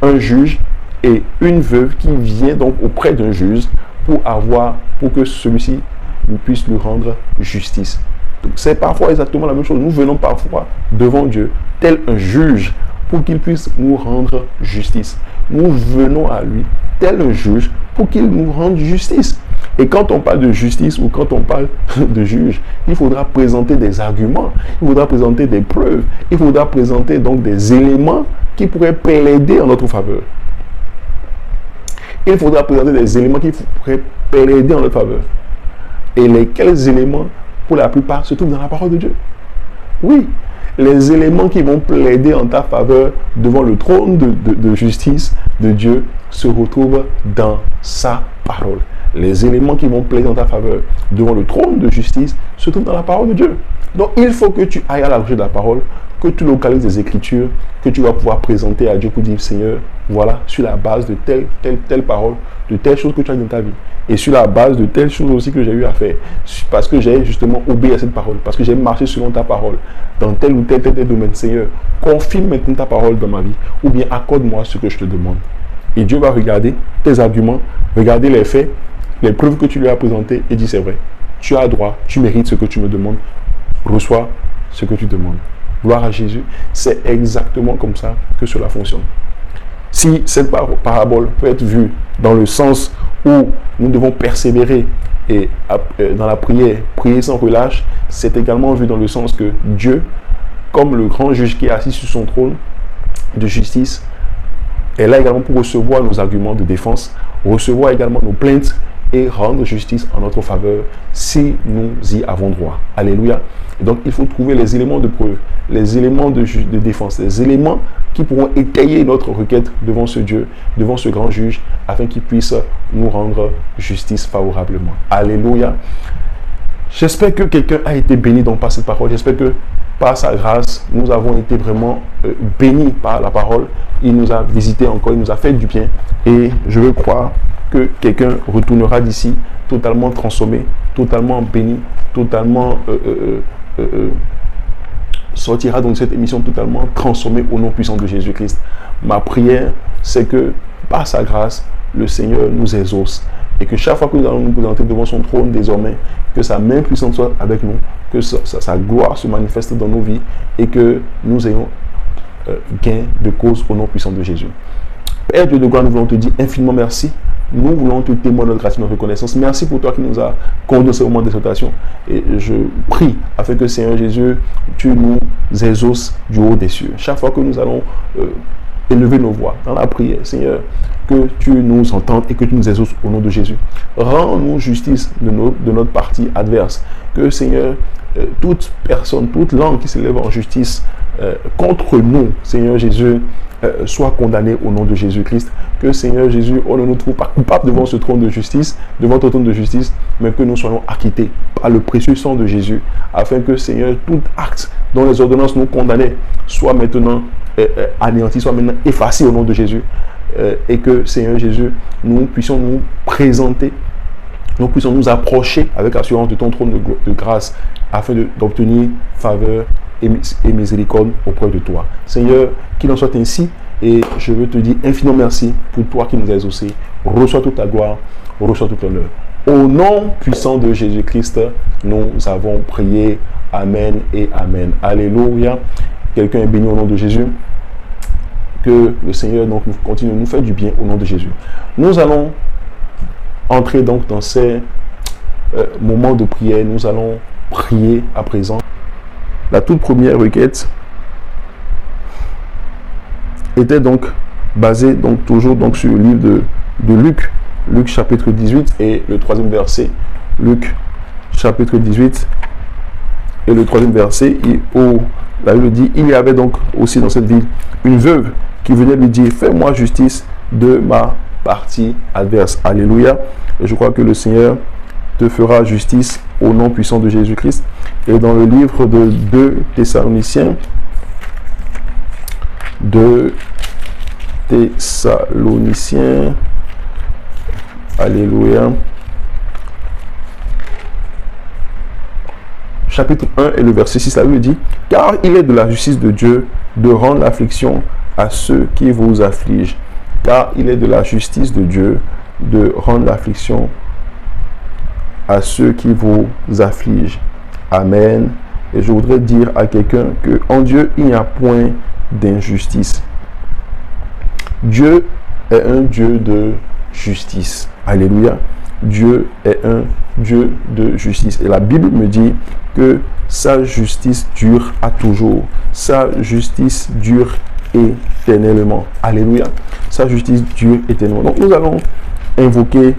[SPEAKER 1] un juge et une veuve qui vient donc auprès d'un juge pour que celui-ci puisse lui rendre justice. Donc c'est parfois exactement la même chose. Nous venons parfois devant Dieu tel un juge pour qu'il puisse nous rendre justice. Nous venons à lui tel un juge pour qu'il nous rende justice. Et quand on parle de justice ou quand on parle de juge, il faudra présenter des arguments, il faudra présenter des preuves, il faudra présenter donc des éléments qui pourraient plaider en notre faveur. Il faudra présenter des éléments qui pourraient plaider en notre faveur. Et lesquels éléments, pour la plupart, se trouvent dans la parole de Dieu. Oui, les éléments qui vont plaider en ta faveur devant le trône de justice de Dieu se retrouvent dans sa parole. Les éléments qui vont plaider en ta faveur devant le trône de justice se trouvent dans la parole de Dieu. Donc, il faut que tu ailles à la recherche de la parole, que tu localises des écritures, que tu vas pouvoir présenter à Dieu pour dire, Seigneur, voilà, sur la base de telle parole, de telle chose que tu as dans ta vie, et sur la base de telle chose aussi que j'ai eu à faire, parce que j'ai justement obéi à cette parole, parce que j'ai marché selon ta parole, dans tel ou tel domaine, Seigneur, confirme maintenant ta parole dans ma vie, ou bien accorde-moi ce que je te demande. Et Dieu va regarder tes arguments, regarder les faits, les preuves que tu lui as présentées, et dire, c'est vrai, tu as droit, tu mérites ce que tu me demandes, reçois ce que tu demandes. Gloire à Jésus, c'est exactement comme ça que cela fonctionne. Si cette parabole peut être vue dans le sens où nous devons persévérer et dans la prière, prier sans relâche, c'est également vu dans le sens que Dieu, comme le grand juge qui est assis sur son trône de justice, est là également pour recevoir nos arguments de défense, recevoir également nos plaintes et rendre justice en notre faveur si nous y avons droit. Alléluia. Et donc, il faut trouver les éléments de preuve, les éléments de défense, les éléments qui pourront étayer notre requête devant ce Dieu, devant ce grand juge, afin qu'il puisse nous rendre justice favorablement. Alléluia. J'espère que quelqu'un a été béni donc par cette parole. J'espère que par sa grâce, nous avons été vraiment bénis par la parole. Il nous a visités encore, il nous a fait du bien. Et je veux croire que quelqu'un retournera d'ici totalement transformé, totalement béni, totalement sortira dans cette émission totalement transformé au nom puissant de Jésus-Christ. Ma prière, c'est que par sa grâce, le Seigneur nous exauce et que chaque fois que nous allons nous présenter devant son trône désormais, que sa main puissante soit avec nous, que sa gloire se manifeste dans nos vies et que nous ayons gain de cause au nom puissant de Jésus. Père Dieu de gloire, nous voulons te dire infiniment merci. Nous voulons te témoigner notre gratitude, notre reconnaissance. Merci pour toi qui nous as conduit ce moment d'exaltation. Et je prie afin que Seigneur Jésus, tu nous exauces du haut des cieux. Chaque fois que nous allons élever nos voix dans la prière, Seigneur, que tu nous entendes et que tu nous exauces au nom de Jésus. Rends-nous justice de notre partie adverse. Que Seigneur, toute personne, toute langue qui s'élève en justice contre nous, Seigneur Jésus, soit condamné au nom de Jésus-Christ. Que Seigneur Jésus, on ne nous trouve pas coupables devant ce trône de justice, devant ton trône de justice, mais que nous soyons acquittés par le précieux sang de Jésus, afin que Seigneur, tout acte dont les ordonnances nous condamnaient soit maintenant anéanti, soit maintenant effacé au nom de Jésus, et que Seigneur Jésus, nous puissions nous présenter, nous puissions nous approcher avec assurance de ton trône de grâce, afin d'obtenir faveur et miséricorde auprès de toi. Seigneur, qu'il en soit ainsi, et je veux te dire infiniment merci pour toi qui nous as exaucés. Reçois toute ta gloire, reçois tout l'honneur. Au nom puissant de Jésus-Christ, nous avons prié. Amen et Amen. Alléluia. Quelqu'un est béni au nom de Jésus. Que le Seigneur donc continue de nous faire du bien au nom de Jésus. Nous allons entrer donc dans ces moments de prière. Nous allons prier à présent. La toute première requête était donc basée donc toujours donc sur le livre de Luc, Luc chapitre 18 et le troisième verset. Luc chapitre 18 et le troisième verset, la Bible dit, il y avait donc aussi dans cette ville une veuve qui venait lui dire, fais-moi justice de ma partie adverse. Alléluia. Et je crois que le Seigneur te fera justice au nom puissant de Jésus-Christ. Et dans le livre de 2 Thessaloniciens, alléluia, chapitre 1 et le verset 6, la Bible dit, car il est de la justice de Dieu de rendre l'affliction à ceux qui vous affligent. Car il est de la justice de Dieu de rendre l'affliction à ceux qui vous affligent. Amen. Et je voudrais dire à quelqu'un que en Dieu, il n'y a point d'injustice. Dieu est un Dieu de justice. Alléluia. Dieu est un Dieu de justice. Et la Bible me dit que sa justice dure à toujours. Sa justice dure éternellement. Alléluia. Sa justice dure éternellement. Donc nous allons invoquer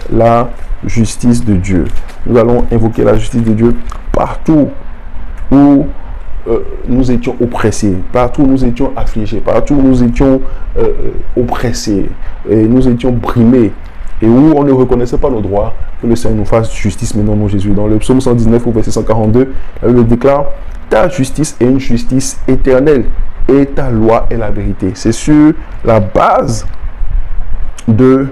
[SPEAKER 1] la justice de Dieu. Nous allons invoquer la justice de Dieu partout où nous étions oppressés, partout où nous étions affligés, partout où nous étions oppressés, et nous étions brimés, et où on ne reconnaissait pas nos droits, que le Seigneur nous fasse justice maintenant, mon Jésus. Dans le psaume 119 au verset 142, la Bible déclare, ta justice est une justice éternelle, et ta loi est la vérité. C'est sur la base de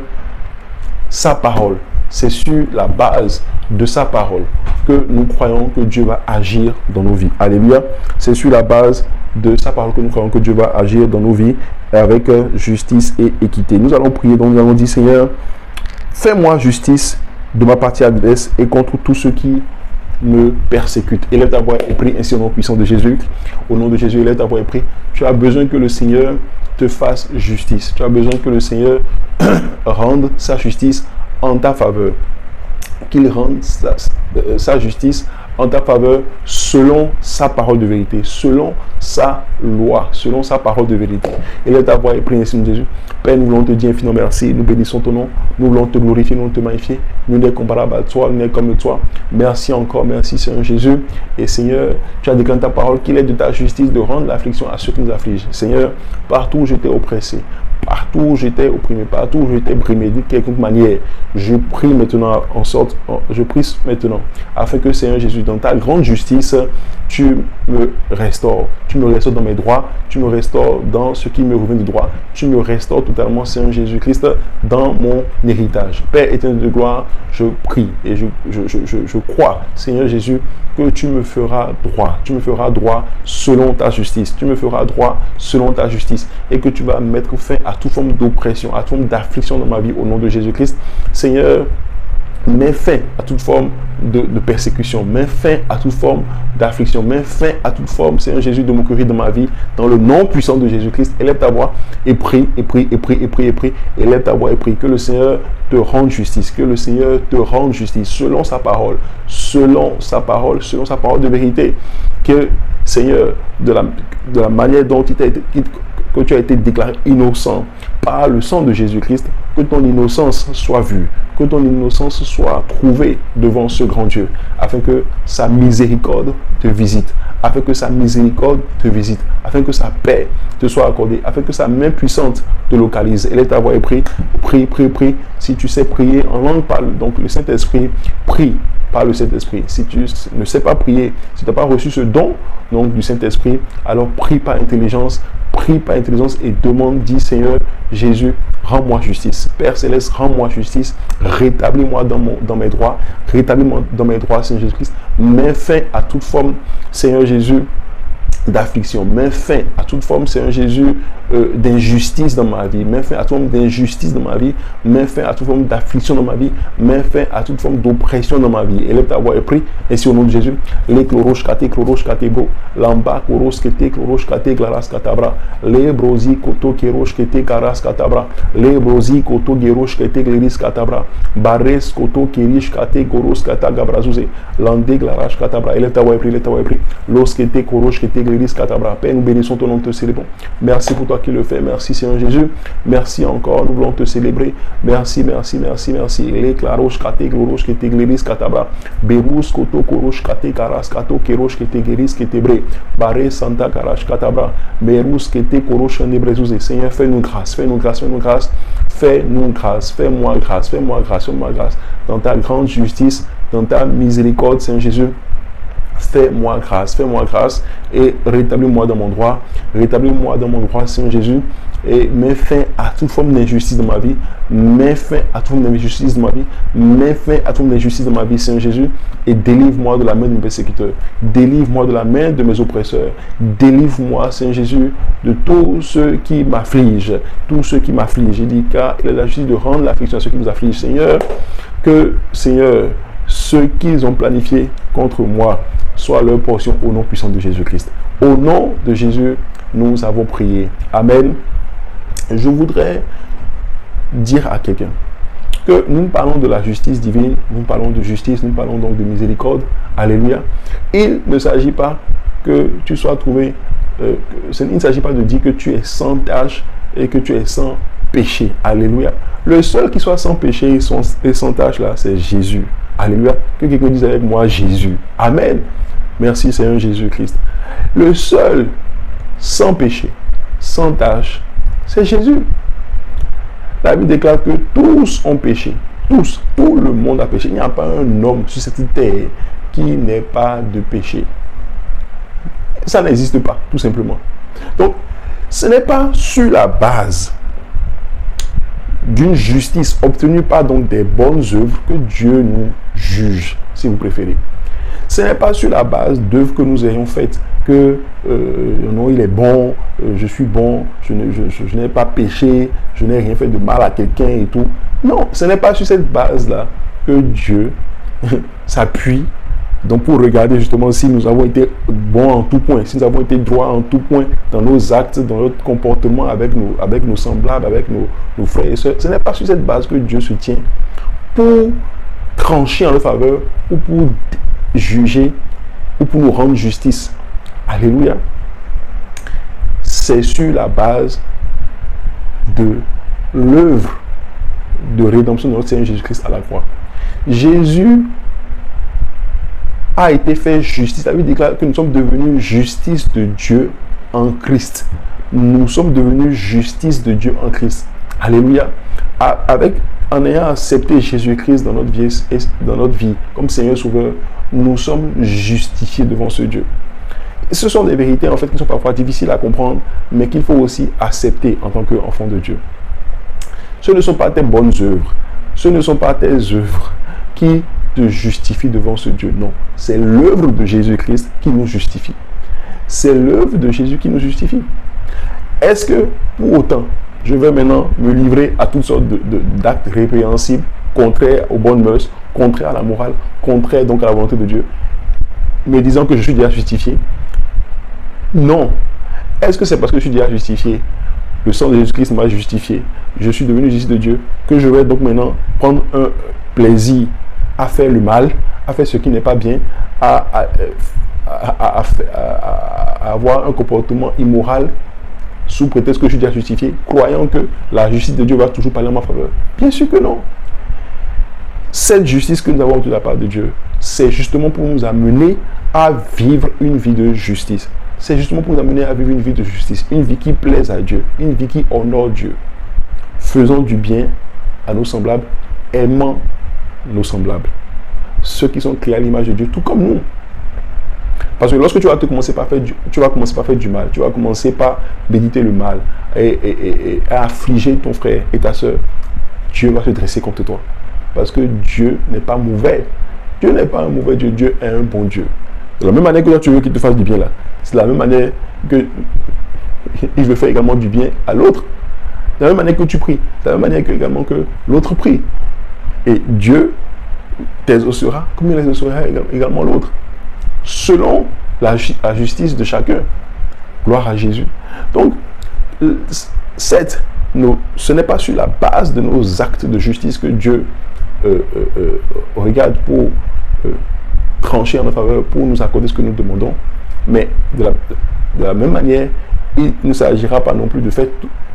[SPEAKER 1] sa parole. C'est sur la base de sa parole que nous croyons que Dieu va agir dans nos vies. Alléluia. C'est sur la base de sa parole que nous croyons que Dieu va agir dans nos vies avec justice et équité. Nous allons prier, donc nous allons dire, Seigneur, fais-moi justice de ma partie adverse et contre tous ceux qui me persécutent. Élève ta voix et prie ainsi au nom puissant de Jésus. Au nom de Jésus, élève ta voix et prie. Tu as besoin que le Seigneur te fasse justice. Tu as besoin que le Seigneur rende sa justice en ta faveur, qu'il rende sa justice en ta faveur selon sa parole de vérité, selon sa loi, selon sa parole de vérité. Et là, ta voix est priée ainsi, Jésus. Père, nous voulons te dire infiniment merci, nous bénissons ton nom, nous voulons te glorifier, nous voulons te magnifier, nous n'est comparable à toi, nous n'est comme toi. Merci encore, merci Seigneur Jésus. Et Seigneur, tu as déclaré ta parole qu'il est de ta justice de rendre l'affliction à ceux qui nous affligent. Seigneur, partout où j'étais oppressé, partout partout où j'étais opprimé, partout où j'étais brimé d'une quelconque manière, je prie maintenant afin que Seigneur Jésus, dans ta grande justice, tu me restaures. Tu me restaures dans mes droits, tu me restaures dans ce qui me revient de droit, tu me restaures totalement, Seigneur Jésus-Christ, dans mon héritage. Père éternel de gloire, je prie et je crois, Seigneur Jésus, que tu me feras droit selon ta justice, tu me feras droit selon ta justice et que tu vas mettre fin à toute forme d'oppression, à toute forme d'affliction dans ma vie au nom de Jésus-Christ. Seigneur, mets fin à toute forme de persécution, mets fin à toute forme d'affliction, mets fin à toute forme, Seigneur Jésus, de moquerie dans ma vie, dans le nom puissant de Jésus-Christ. Élève ta voix et prie, et prie, et prie, et prie, et prie. Élève ta voix et prie. Que le Seigneur te rende justice, que le Seigneur te rende justice selon sa parole, selon sa parole de vérité. Que, Seigneur, de la manière dont que tu as été déclaré innocent par le sang de Jésus-Christ, que ton innocence soit vue, que ton innocence soit trouvée devant ce grand Dieu, afin que sa miséricorde te visite, afin que sa miséricorde te visite, afin que sa paix te soit accordée, afin que sa main puissante te localise. Élève ta voix et prie, prie, prie, prie. Si tu sais prier en langue, parle donc le Saint-Esprit, prie par le Saint-Esprit. Si tu ne sais pas prier, si tu n'as pas reçu ce don donc, du Saint-Esprit, alors prie par intelligence, et demande, dis Seigneur Jésus, rends-moi justice. Père Céleste, rends-moi justice, rétablis-moi dans mes droits, Seigneur Jésus-Christ. Mets fin à toute forme, Seigneur Jésus, d'affliction. Mets fin à toute forme, Seigneur Jésus, d'injustice dans ma vie. Mets fin à toute forme d'injustice dans ma vie. Mets fin à toute forme d'affliction dans ma vie. Mets fin à toute forme d'oppression dans ma vie. Élève ta voix et prie. Ainsi au nom de Jésus. Les chlorosh kate bro. Lamba koros kete chlorosh kate glaras katabra. Les brosi koto kerosh kete karas katabra. Les brosi koto gerosh kete gleris katabra. Bares koto kerish kate goros kata gabrazuze. Lande glaras katabra. Élève ta voix et prie. Élève ta voix et prie. Los kete korosh kete gleris katabra. Père, nous bénissons ton nom, te célébrons. Merci pour toi qui le fais. Merci Seigneur Jésus. Merci encore. Nous voulons te célébrer. Merci, merci, merci, merci. Les clarosh kate glorosh kete gleris katabra. Berus koto korosh kate karas kato kerosh kete geris kete bre. Bare santa karash katabra. Berus kete korosh nebrezouze. Seigneur, fais-nous grâce. Fais-nous grâce. Fais-nous grâce. Fais-nous grâce. Fais-moi grâce. Fais-moi grâce. Fais-moi grâce. Dans ta grande justice, dans ta miséricorde, Seigneur Jésus. Fais-moi grâce et rétablis-moi dans mon droit, Seigneur Jésus, et mets fin à toute forme d'injustice dans ma vie, mets fin à toute forme d'injustice dans ma vie, Seigneur Jésus, et délivre-moi de la main de mes persécuteurs, délivre-moi de la main de mes oppresseurs, délivre-moi, Seigneur Jésus, de tous ceux qui m'affligent, J'ai dit, car il a la justice de rendre l'affliction à ceux qui nous affligent, Seigneur, que, Seigneur, ce qu'ils ont planifié contre moi soit leur portion au nom puissant de Jésus-Christ. Au nom de Jésus, nous avons prié. Amen. Je voudrais dire à quelqu'un que nous parlons de la justice divine, nous parlons de justice, nous parlons donc de miséricorde. Alléluia. Il ne s'agit pas que tu sois trouvé, il ne s'agit pas de dire que tu es sans tâche et que tu es sans péché. Alléluia. Le seul qui soit sans péché et sans tâche là, c'est Jésus. Alléluia. Que quelqu'un dise avec moi Jésus. Amen. Merci Seigneur Jésus-Christ. Le seul sans péché, sans tâche, c'est Jésus. La Bible déclare que tous ont péché. Tous, tout le monde a péché. Il n'y a pas un homme sur cette terre qui n'ait pas de péché. Ça n'existe pas, tout simplement. Donc, ce n'est pas sur la base d'une justice obtenue par donc des bonnes œuvres que Dieu nous juge, si vous préférez. Ce n'est pas sur la base d'œuvres que nous ayons faites que non, il est bon, je suis bon, je n'ai pas péché, je n'ai rien fait de mal à quelqu'un et tout. Non, ce n'est pas sur cette base-là que Dieu s'appuie donc pour regarder justement si nous avons été bons en tout point, si nous avons été droits en tout point dans nos actes, dans notre comportement avec nos semblables, avec nos frères et sœurs. Ce n'est pas sur cette base que Dieu se tient pour trancher en leur faveur ou pour juger ou pour nous rendre justice. Alléluia. C'est sur la base de l'œuvre de rédemption de notre Seigneur Jésus-Christ à la croix. Jésus a été fait justice. La Bible déclare que nous sommes devenus justice de Dieu en Christ. Nous sommes devenus justice de Dieu en Christ. Alléluia. En ayant accepté Jésus-Christ dans notre vie comme Seigneur Sauveur, nous sommes justifiés devant ce Dieu. Ce sont des vérités en fait qui sont parfois difficiles à comprendre, mais qu'il faut aussi accepter en tant qu'enfant de Dieu. Ce ne sont pas tes bonnes œuvres, ce ne sont pas tes œuvres qui te justifient devant ce Dieu. Non, c'est l'œuvre de Jésus-Christ qui nous justifie. C'est l'œuvre de Jésus qui nous justifie. Est-ce que pour autant, je vais maintenant me livrer à toutes sortes d'actes répréhensibles, contraires aux bonnes mœurs, contraires à la morale, contraires donc à la volonté de Dieu, me disant que je suis déjà justifié? Non. Est-ce que c'est parce que je suis déjà justifié, le sang de Jésus-Christ m'a justifié, je suis devenu justice de Dieu, que je vais donc maintenant prendre un plaisir à faire le mal, à faire ce qui n'est pas bien, à avoir un comportement immoral sous prétexte que je suis déjà justifié, croyant que la justice de Dieu va toujours parler en ma faveur? Bien sûr que non. Cette justice que nous avons de la part de Dieu, c'est justement pour nous amener à vivre une vie de justice. C'est justement pour nous amener à vivre une vie de justice, une vie qui plaise à Dieu, une vie qui honore Dieu. Faisons du bien à nos semblables, aimant nos semblables. Ceux qui sont créés à l'image de Dieu, tout comme nous. Parce que lorsque tu vas commencer par faire du mal, tu vas commencer par méditer le mal et à affliger ton frère et ta soeur, Dieu va se dresser contre toi. Parce que Dieu n'est pas mauvais. Dieu n'est pas un mauvais Dieu, Dieu est un bon Dieu. De la même manière que toi, tu veux qu'il te fasse du bien là, c'est de la même manière que il veut faire également du bien à l'autre. De la même manière que tu pries, de la même manière également que l'autre prie. Et Dieu t'exaucera comme il exaucera également l'autre. Selon la justice de chacun. Gloire à Jésus. Donc, ce n'est pas sur la base de nos actes de justice que Dieu regarde pour trancher en notre faveur, pour nous accorder ce que nous demandons. Mais de la même manière, il ne s'agira pas non plus de faire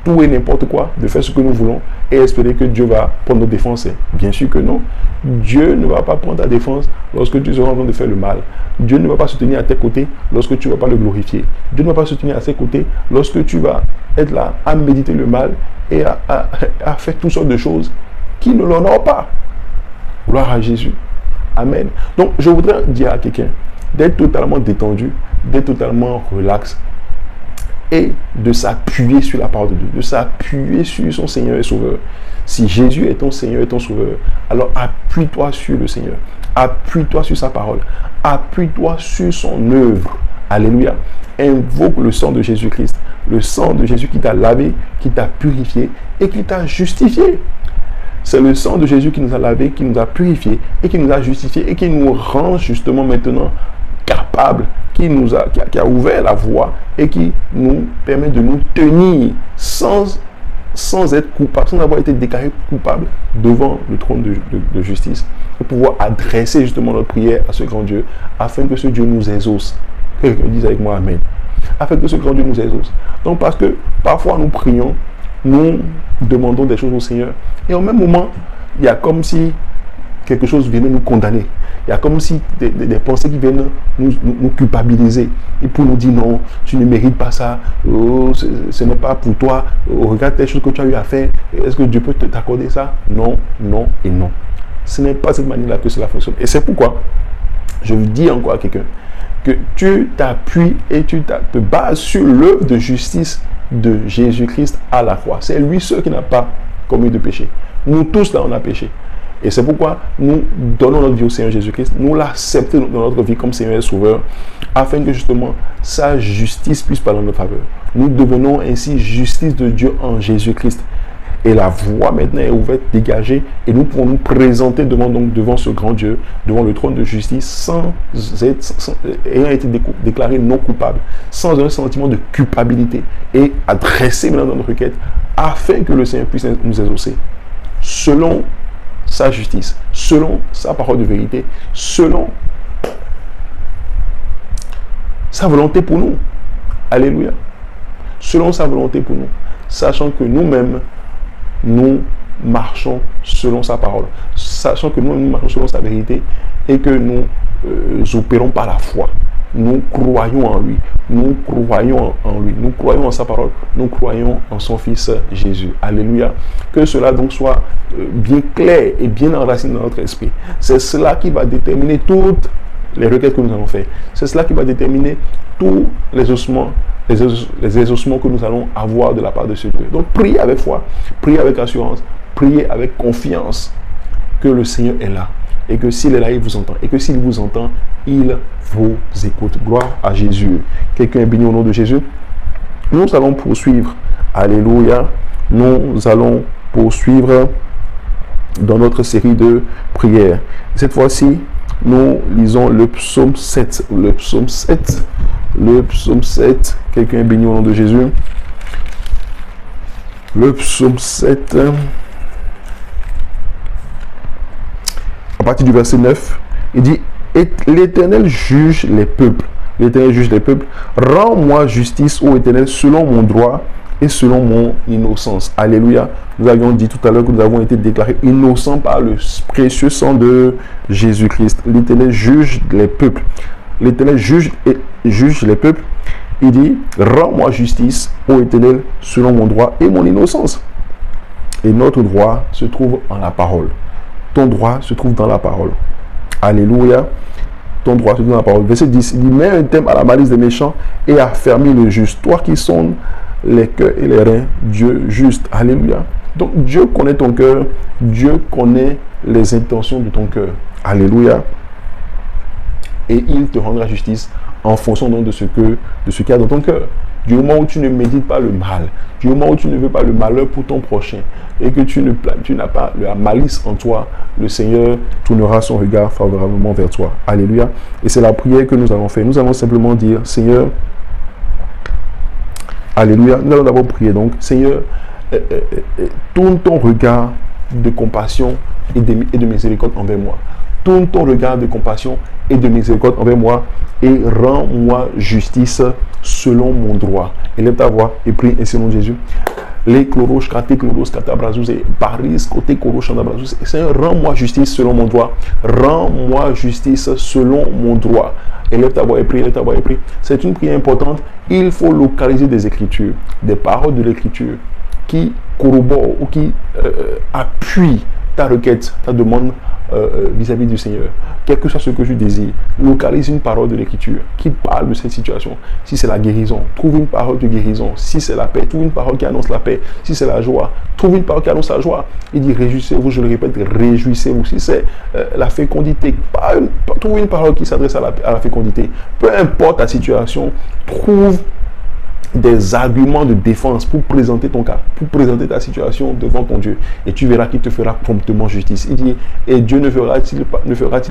[SPEAKER 1] tout et n'importe quoi, de faire ce que nous voulons et espérer que Dieu va prendre nos défenses. Bien sûr que non. Dieu ne va pas prendre ta défense lorsque tu seras en train de faire le mal. Dieu ne va pas se tenir à tes côtés lorsque tu ne vas pas le glorifier. Dieu ne va pas se tenir à ses côtés lorsque tu vas être là à méditer le mal et à faire toutes sortes de choses qui ne l'honorent pas. Gloire à Jésus. Amen. Donc, je voudrais dire à quelqu'un d'être totalement détendu, d'être totalement relax et de s'appuyer sur la parole de Dieu, de s'appuyer sur son Seigneur et Sauveur. Si Jésus est ton Seigneur et ton Sauveur, alors appuie-toi sur le Seigneur, appuie-toi sur sa parole, appuie-toi sur son œuvre. Alléluia. Invoque le sang de Jésus-Christ, le sang de Jésus qui t'a lavé, qui t'a purifié et qui t'a justifié. C'est le sang de Jésus qui nous a lavé, qui nous a purifié et qui nous a justifié et qui nous rend justement maintenant capables, qui a ouvert la voie et qui nous permet de nous tenir sans être coupable, sans avoir été déclaré coupable devant le trône de justice, pour pouvoir adresser justement notre prière à ce grand Dieu, afin que ce Dieu nous exauce. Quelqu'un dise avec moi Amen. Afin que ce grand Dieu nous exauce. Donc parce que parfois nous prions, nous demandons des choses au Seigneur, et au même moment, il y a comme si quelque chose venait nous condamner. Il y a comme si des pensées qui viennent nous culpabiliser. Et pour nous dire non, tu ne mérites pas ça, oh, ce n'est pas pour toi, oh, regarde les choses que tu as eu à faire, est-ce que Dieu peut t'accorder ça? Non, non et non. Ce n'est pas de cette manière-là que cela fonctionne. Et c'est pourquoi je vous dis encore à quelqu'un que tu t'appuies et tu te bases sur l'œuvre de justice de Jésus-Christ à la croix. C'est lui seul qui n'a pas commis de péché. Nous tous là, on a péché. Et c'est pourquoi nous donnons notre vie au Seigneur Jésus-Christ, nous l'acceptons dans notre vie comme Seigneur et Sauveur, afin que justement sa justice puisse parler en notre faveur. Nous devenons ainsi justice de Dieu en Jésus-Christ. Et la voie maintenant est ouverte, dégagée, et nous pouvons nous présenter devant ce grand Dieu, devant le trône de justice, ayant été déclaré non coupable, sans un sentiment de culpabilité, et adresser maintenant notre requête, afin que le Seigneur puisse nous exaucer, selon sa justice, selon sa parole de vérité, selon sa volonté pour nous. Alléluia. Selon sa volonté pour nous, sachant que nous-mêmes, nous marchons selon sa parole, sachant que nous marchons selon sa vérité et que nous opérons par la foi. Nous croyons en lui. Nous croyons en lui. Nous croyons en sa parole. Nous croyons en son Fils Jésus. Alléluia. Que cela donc soit bien clair et bien enraciné dans notre esprit. C'est cela qui va déterminer toutes les requêtes que nous allons faire. C'est cela qui va déterminer tous les ossements, les exaucements que nous allons avoir de la part de ce Dieu. Donc priez avec foi, priez avec assurance, priez avec confiance que le Seigneur est là. Et que s'il est là, il vous entend. Et que s'il vous entend, il vous écoute. Gloire à Jésus. Quelqu'un est béni au nom de Jésus. Nous allons poursuivre. Alléluia. Nous allons poursuivre dans notre série de prières. Cette fois-ci, nous lisons le psaume 7. Le psaume 7. Le psaume 7. Quelqu'un est béni au nom de Jésus. Le psaume 7. À partir du verset 9, il dit: et l'Éternel juge les peuples. L'Éternel juge les peuples. Rends-moi justice, ô Éternel, selon mon droit et selon mon innocence. Alléluia. Nous avions dit tout à l'heure que nous avons été déclarés innocents par le précieux sang de Jésus-Christ. L'Éternel juge les peuples. L'Éternel juge les peuples. Il dit: rends-moi justice, ô Éternel, selon mon droit et mon innocence. Et notre droit se trouve en la parole. Ton droit se trouve dans la parole. Alléluia. Ton droit se trouve dans la parole. Verset 10, il dit: mets un terme à la malice des méchants et affermis le juste. Toi qui sondes les cœurs et les reins, Dieu juste. Alléluia. Donc Dieu connaît ton cœur. Dieu connaît les intentions de ton cœur. Alléluia. Et il te rendra justice en fonction donc de ce qu'il y a dans ton cœur. Du moment où tu ne médites pas le mal, du moment où tu ne veux pas le malheur pour ton prochain, et que tu n'as pas la malice en toi, le Seigneur tournera son regard favorablement vers toi. Alléluia. Et c'est la prière que nous allons faire. Nous allons simplement dire: Seigneur, alléluia. Nous allons d'abord prier donc: Seigneur, tourne ton regard de compassion et de miséricorde envers moi. Tourne ton regard de compassion et de miséricorde envers moi et rends-moi justice selon mon droit. Élève ta voix et prie ainsi au nom de Jésus. Les chloroches, kate chloros, kata brazous et paris, côté choroche, brazous. Seigneur, rends-moi justice selon mon droit. Rends-moi justice selon mon droit. Élève ta voix et prie, élève ta voix et prie. C'est une prière importante. Il faut localiser des écritures, des paroles de l'écriture qui corroborent ou qui appuient ta requête, ta demande vis-à-vis du Seigneur. Quel que soit ce que je désire, localise une parole de l'écriture qui parle de cette situation. Si c'est la guérison, trouve une parole de guérison. Si c'est la paix, trouve une parole qui annonce la paix. Si c'est la joie, trouve une parole qui annonce la joie. Il dit: réjouissez-vous, je le répète, réjouissez-vous. Si c'est la fécondité, trouve une parole qui s'adresse à la fécondité. Peu importe ta situation, trouve des arguments de défense pour présenter ton cas, pour présenter ta situation devant ton Dieu. Et tu verras qu'il te fera promptement justice. Il dit: et Dieu ne fera-t-il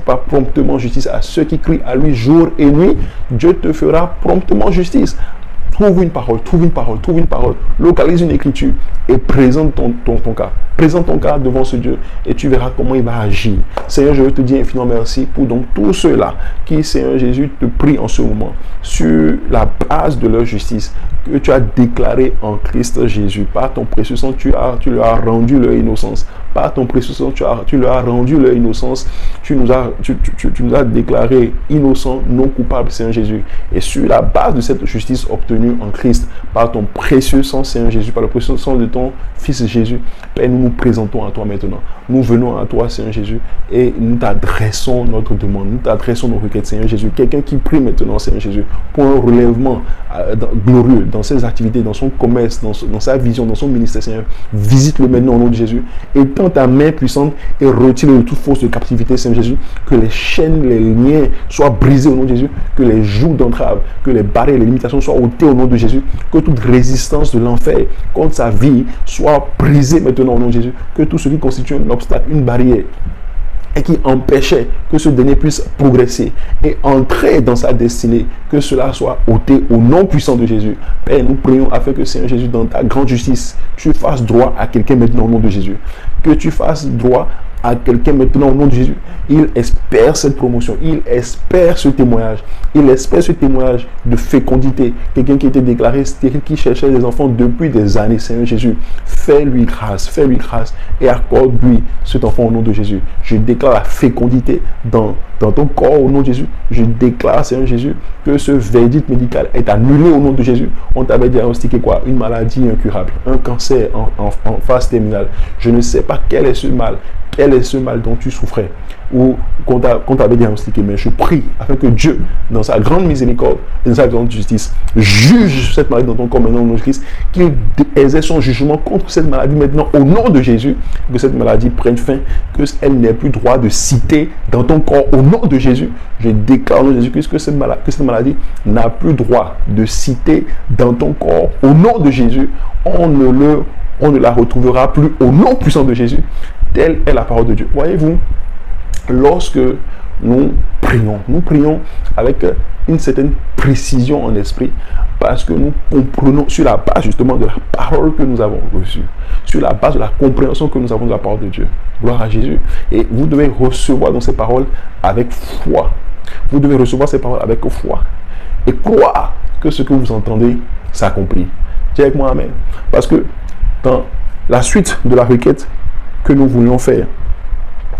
[SPEAKER 1] pas promptement justice à ceux qui crient à lui jour et nuit? Dieu te fera promptement justice. Trouve une parole, trouve une parole, trouve une parole. Localise une écriture et présente ton cas. Présente ton cas devant ce Dieu et tu verras comment il va agir. Seigneur, je veux te dire infiniment merci pour donc tous ceux-là qui, Seigneur Jésus, te prient en ce moment sur la base de leur justice que tu as déclaré en Christ Jésus. Par ton précieux sang, tu leur as rendu leur innocence. Par ton précieux sang, tu leur as rendu leur innocence. Tu nous as déclaré innocents, non coupables, Seigneur Jésus. Et sur la base de cette justice obtenue en Christ, par ton précieux sang, Seigneur Jésus, par le précieux sang de ton Fils Jésus, Père, nous nous présentons à toi maintenant. Nous venons à toi, Seigneur Jésus, et nous t'adressons notre demande, nous t'adressons nos requêtes, Seigneur Jésus. Quelqu'un qui prie maintenant, Seigneur Jésus, pour un relèvement glorieux dans ses activités, dans son commerce, dans sa vision, dans son ministère, Seigneur, visite-le maintenant au nom de Jésus. Étends ta main puissante et retire-le de toute force de captivité, Seigneur Jésus. Que les chaînes, les liens soient brisés au nom de Jésus. Que les jougs d'entrave, que les barrières, les limitations soient ôtées au nom de Jésus. Que toute résistance de l'enfer contre sa vie soit brisée maintenant au nom de Jésus. Que tout ce qui constitue un obstacle, une barrière, et qui empêchait que ce dernier puisse progresser et entrer dans sa destinée, que cela soit ôté au nom puissant de Jésus. Père, nous prions afin que, Seigneur Jésus, dans ta grande justice, tu fasses droit à quelqu'un maintenant au nom de Jésus. Que tu fasses droit à quelqu'un maintenant au nom de Jésus. Il espère cette promotion, il espère ce témoignage, il espère ce témoignage de fécondité. Quelqu'un qui était déclaré stérile, qui cherchait des enfants depuis des années. Seigneur Jésus, fais-lui grâce et accorde-lui cet enfant au nom de Jésus. Je déclare la fécondité dans ton corps au nom de Jésus. Je déclare, Seigneur Jésus, que ce verdict médical est annulé au nom de Jésus. On t'avait diagnostiqué quoi? Une maladie incurable, un cancer en phase terminale. Je ne sais pas quel est ce mal dont tu souffrais ou qu'on t'avait diagnostiqué, mais je prie afin que Dieu, dans sa grande miséricorde et dans sa grande justice, juge cette maladie dans ton corps maintenant au nom de Christ, qu'il exerce son jugement contre cette maladie maintenant au nom de Jésus, que cette maladie prenne fin, qu'elle n'ait plus droit de citer dans ton corps au nom de Jésus. Je déclare au nom de Jésus-Christ que cette maladie n'a plus droit de citer dans ton corps au nom de Jésus. On ne la retrouvera plus au nom puissant de Jésus. Telle est la parole de Dieu. Voyez-vous, lorsque nous prions avec une certaine précision en esprit, parce que nous comprenons sur la base justement de la parole que nous avons reçue, sur la base de la compréhension que nous avons de la parole de Dieu. Gloire à Jésus. Et vous devez recevoir dans ces paroles avec foi. Vous devez recevoir ces paroles avec foi et croire que ce que vous entendez s'accomplit. Dis avec moi amen. Parce que dans la suite de la requête que nous voulions faire,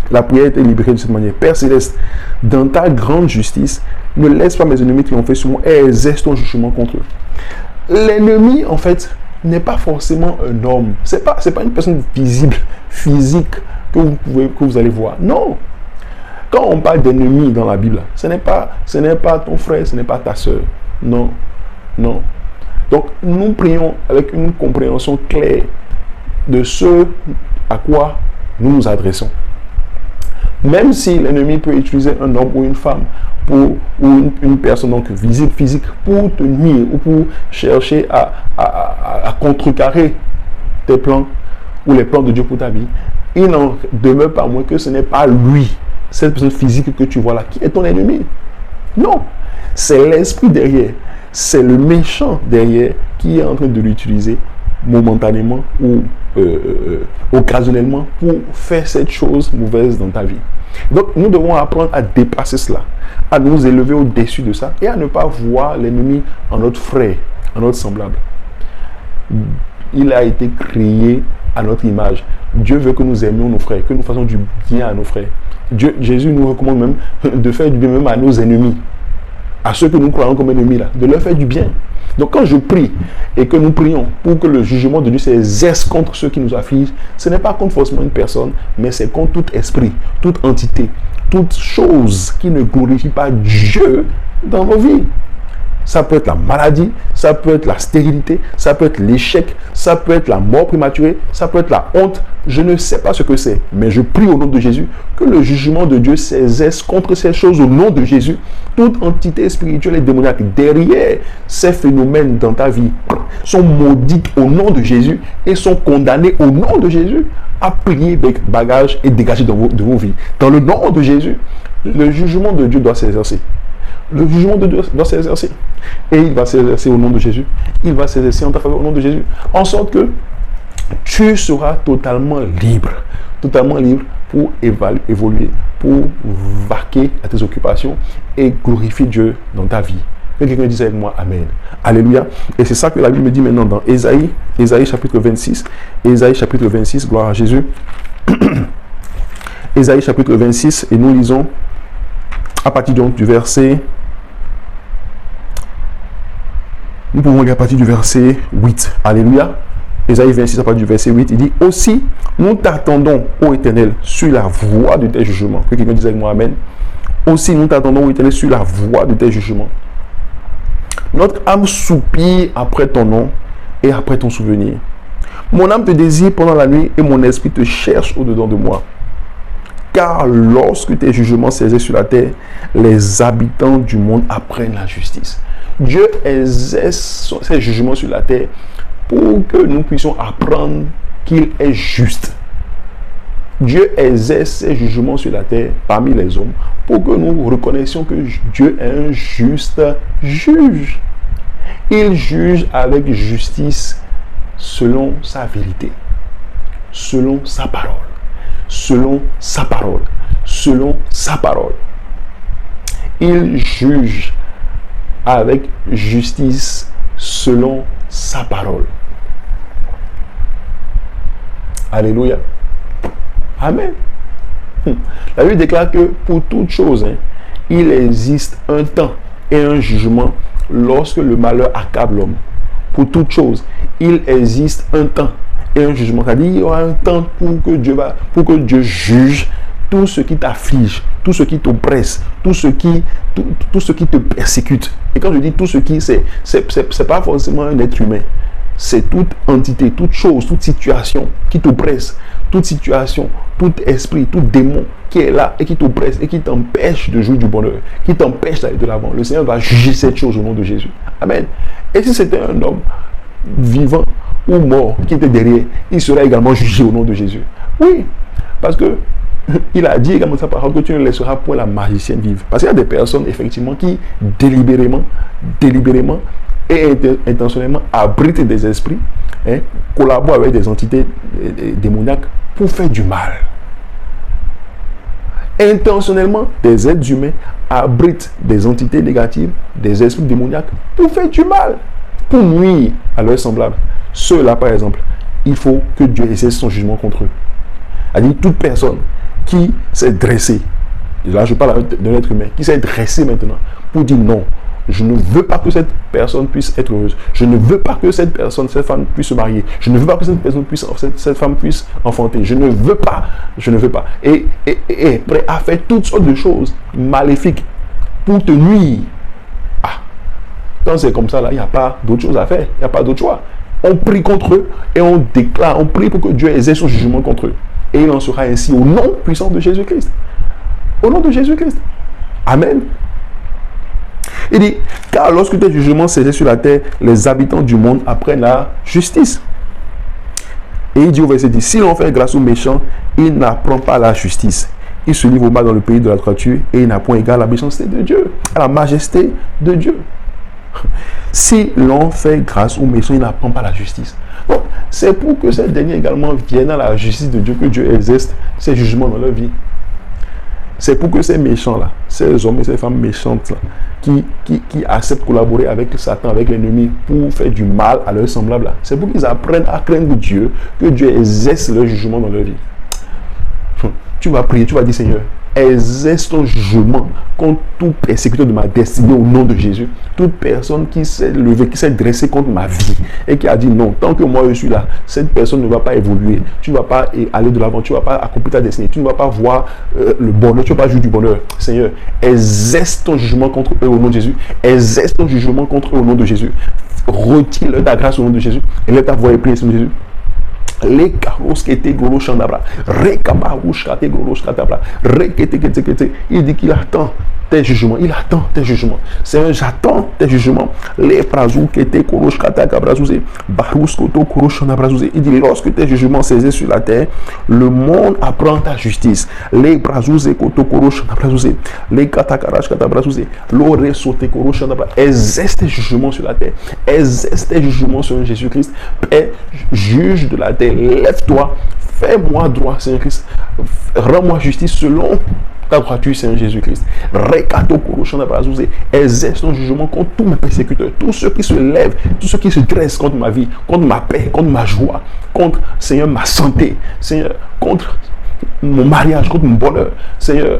[SPEAKER 1] la prière était libérée de cette manière. Père Céleste, dans ta grande justice, ne laisse pas mes ennemis triompher sur moi et exerce ton jugement contre eux. L'ennemi, en fait, n'est pas forcément un homme. C'est pas une personne visible, physique, que vous allez voir. Non. Quand on parle d'ennemi dans la Bible, ce n'est pas ton frère, ce n'est pas ta soeur. Non. Non. Donc, nous prions avec une compréhension claire de ce à quoi nous nous adressons. Même si l'ennemi peut utiliser un homme ou une femme ou une personne donc visible, physique, pour te nuire ou pour chercher à contrecarrer tes plans ou les plans de Dieu pour ta vie, il n'en demeure pas moins que ce n'est pas lui, cette personne physique que tu vois là, qui est ton ennemi. Non, c'est l'esprit derrière, c'est le méchant derrière qui est en train de l'utiliser momentanément ou occasionnellement pour faire cette chose mauvaise dans ta vie. Donc nous devons apprendre à dépasser cela, à nous élever au-dessus de ça et à ne pas voir l'ennemi en notre frère, en notre semblable. Il a été créé à notre image. Dieu veut que nous aimions nos frères, que nous fassions du bien à nos frères. Jésus nous recommande même de faire du bien même à nos ennemis, à ceux que nous croyons comme ennemis là, de leur faire du bien. Donc quand je prie et que nous prions pour que le jugement de Dieu s'exerce contre ceux qui nous affligent, ce n'est pas contre forcément une personne, mais c'est contre tout esprit, toute entité, toute chose qui ne glorifie pas Dieu dans nos vies. Ça peut être la maladie, ça peut être la stérilité, ça peut être l'échec, ça peut être la mort prématurée, ça peut être la honte. Je ne sais pas ce que c'est, mais je prie au nom de Jésus que le jugement de Dieu s'exerce contre ces choses au nom de Jésus. Toute entité spirituelle et démoniaque derrière ces phénomènes dans ta vie sont maudites au nom de Jésus et sont condamnées au nom de Jésus à plier bagages et dégager de vos vies. Dans le nom de Jésus, le jugement de Dieu doit s'exercer. Le jugement de Dieu doit s'exercer. Et il va s'exercer au nom de Jésus. Il va s'exercer en ta faveur au nom de Jésus. En sorte que tu seras totalement libre. Totalement libre pour évoluer, pour vaquer à tes occupations et glorifier Dieu dans ta vie. Que quelqu'un dise avec moi Amen. Alléluia. Et c'est ça que la Bible me dit maintenant dans Ésaïe chapitre 26. Ésaïe chapitre 26, gloire à Jésus. Ésaïe chapitre 26, et nous lisons à partir donc du verset, nous pouvons lire à partir du verset 8. Alléluia. Ésaïe 26 à partir du verset 8, il dit: aussi, nous t'attendons, ô Éternel, sur la voie de tes jugements. Que quelqu'un dise avec moi Amen. Aussi, nous t'attendons, ô Éternel, sur la voie de tes jugements. Notre âme soupire après ton nom et après ton souvenir. Mon âme te désire pendant la nuit et mon esprit te cherche au-dedans de moi. Car lorsque tes jugements s'exercent sur la terre, les habitants du monde apprennent la justice. Dieu exerce ses jugements sur la terre pour que nous puissions apprendre qu'il est juste. Dieu exerce ses jugements sur la terre parmi les hommes pour que nous reconnaissions que Dieu est un juste juge. Il juge avec justice selon sa vérité, selon sa parole. selon sa parole. Selon sa parole. Il juge avec justice selon sa parole. Alléluia. Amen. La Bible déclare que pour toute chose, il existe un temps et un jugement lorsque le malheur accable l'homme. Pour toute chose, il existe un temps et un jugement. C'est-à-dire qu'il y aura un temps pour que Dieu juge tout ce qui t'afflige, tout ce qui t'oppresse, tout ce qui te persécute. Et quand je dis tout ce qui, c'est pas forcément un être humain. C'est toute entité, toute chose, toute situation qui t'oppresse, toute situation, tout esprit, tout démon qui est là et qui t'oppresse et qui t'empêche de jouir du bonheur, qui t'empêche d'aller de l'avant. Le Seigneur va juger cette chose au nom de Jésus. Amen. Et si c'était un homme vivant ou mort qui était derrière, il sera également jugé au nom de Jésus. Oui, parce que il a dit également sa parole que tu ne laisseras point la magicienne vivre. Parce qu'il y a des personnes effectivement qui délibérément et intentionnellement abritent des esprits, collaborent avec des entités démoniaques pour faire du mal. Intentionnellement, des êtres humains abritent des entités négatives, des esprits démoniaques pour faire du mal, pour nuire à leurs semblables. Ceux-là, par exemple, il faut que Dieu exerce son jugement contre eux. C'est-à-dire toute personne qui s'est dressée, et là je parle de l'être humain, qui s'est dressé maintenant pour dire non, je ne veux pas que cette personne puisse être heureuse. Je ne veux pas que cette femme puisse se marier. Je ne veux pas que cette femme puisse enfanter. Je ne veux pas. Et prêt à faire toutes sortes de choses maléfiques pour te nuire. Ah, quand c'est comme ça, là, il n'y a pas d'autre chose à faire. Il n'y a pas d'autre choix. On prie contre eux et on déclare, on prie pour que Dieu exerce son jugement contre eux. Et il en sera ainsi au nom puissant de Jésus-Christ. Au nom de Jésus-Christ. Amen. Il dit, car lorsque tes jugements s'exercent sur la terre, les habitants du monde apprennent la justice. Et il dit au verset 10, si l'on fait grâce aux méchants, il n'apprend pas la justice. Il se livre au mal dans le pays de la droiture et il n'a point égard à la méchanceté de Dieu, à la majesté de Dieu. Si l'on fait grâce aux méchants, il n'apprend pas la justice. Donc, c'est pour que ces derniers également viennent à la justice de Dieu, que Dieu exerce ses jugements dans leur vie. C'est pour que ces méchants-là, ces hommes et ces femmes méchantes-là, qui acceptent de collaborer avec Satan, avec l'ennemi, pour faire du mal à leurs semblables, c'est pour qu'ils apprennent à craindre Dieu, que Dieu exerce leur jugement dans leur vie. Tu vas prier, tu vas dire, Seigneur, exerce ton jugement contre tout persécuteur de ma destinée au nom de Jésus. Toute personne qui s'est levée, qui s'est dressée contre ma vie et qui a dit non, tant que moi je suis là, cette personne ne va pas évoluer. Tu ne vas pas aller de l'avant, tu ne vas pas accomplir ta destinée, tu ne vas pas voir le bonheur, tu ne vas pas jouir du bonheur. Seigneur, exerce ton jugement contre eux au nom de Jésus. Exerce ton jugement contre eux au nom de Jésus. Retire-leur ta grâce au nom de Jésus. Et laisse ta voix et prier au nom de Jésus. Les caros qui étaient gros chandabra, récabarouche qui étaient gros chandabra, rékété, il dit qu'il attend tes jugements, il attend tes jugements. Seigneur, j'attends tes jugements. Les prazou qui étaient gros chandabrazouze, barous koto gros chandabrazouze. Il dit lorsque tes jugements s'exercent sur la terre, le monde apprend ta justice. Les prazouze koto gros chandabrazouze, les katakarash katabrazouze, l'oré sauté gros chandabra. Exerce tes jugements sur la terre, exerce tes jugements sur Jésus-Christ. Père, juge de la terre. Lève-toi, fais-moi droit, Seigneur Christ. Rends-moi justice selon ta droiture, Seigneur Jésus-Christ. Exerce ton jugement contre tous mes persécuteurs, tous ceux qui se lèvent, tous ceux qui se dressent contre ma vie, contre ma paix, contre ma joie, contre, Seigneur, ma santé, Seigneur, contre mon mariage, contre mon bonheur, Seigneur.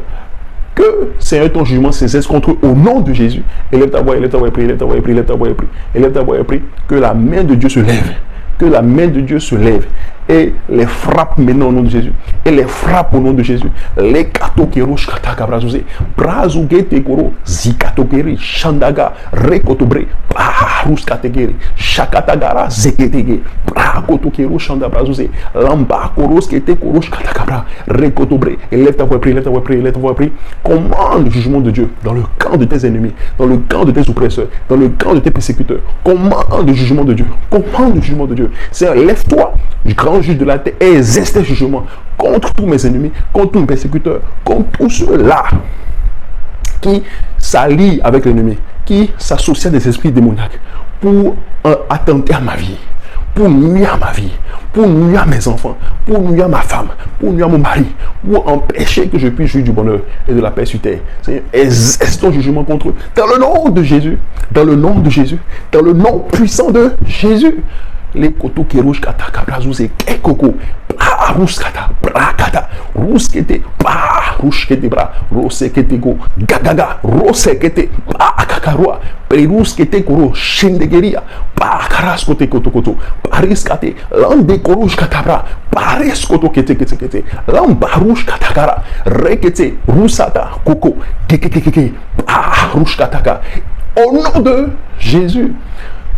[SPEAKER 1] Que, Seigneur, ton jugement s'exerce contre eux au nom de Jésus. Élève ta voix, élève ta voix et prie, élève ta voix et prie, élève ta voix et prie, élève ta voix et prie. Que la main de Dieu se lève. Que la main de Dieu se lève et les frappe maintenant au nom de Jésus. Et les frappe au nom de Jésus. Les katokeros katakabrazouze, brazouge koro, zikatokeri, shandaga, rekotobre, barus kategeri, shakatagara, zeketege, brakotokero, shandabrazouze, lamba koros kete koros katakabra, rekotobre. Élève ta voix, prie, élève ta voix, prie, élève ta voix, prie. Commande le jugement de Dieu dans le camp de tes ennemis, dans le camp de tes oppresseurs, dans le camp de tes persécuteurs. Commande le jugement de Dieu. Commande le jugement de Dieu. Seigneur, lève-toi, du grand juge de la terre, et exerce tes jugements contre tous mes ennemis, contre tous mes persécuteurs, contre tous ceux-là qui s'allient avec l'ennemi, qui s'associent à des esprits démoniaques pour attenter à ma vie, pour nuire à ma vie, pour nuire à mes enfants, pour nuire à ma femme, pour nuire à mon mari, pour empêcher que je puisse jouir du bonheur et de la paix sur terre. Seigneur, exerce ton jugement contre eux. Dans le nom de Jésus, dans le nom de Jésus, dans le nom puissant de Jésus. Les koto qui rouge kata kabrazous et kekoko bra rouge kata bra kata rouge kete bra rouge kete bra rose kete go gagaga rose kete bra kakarua perus kete koro shindegeria bra karas kote koto koto paris kate lande korouge kata bra paris koto kete kete kete lamba rouge kata kara rekete rusata koko keke bra rouge kataka au nom de Jésus.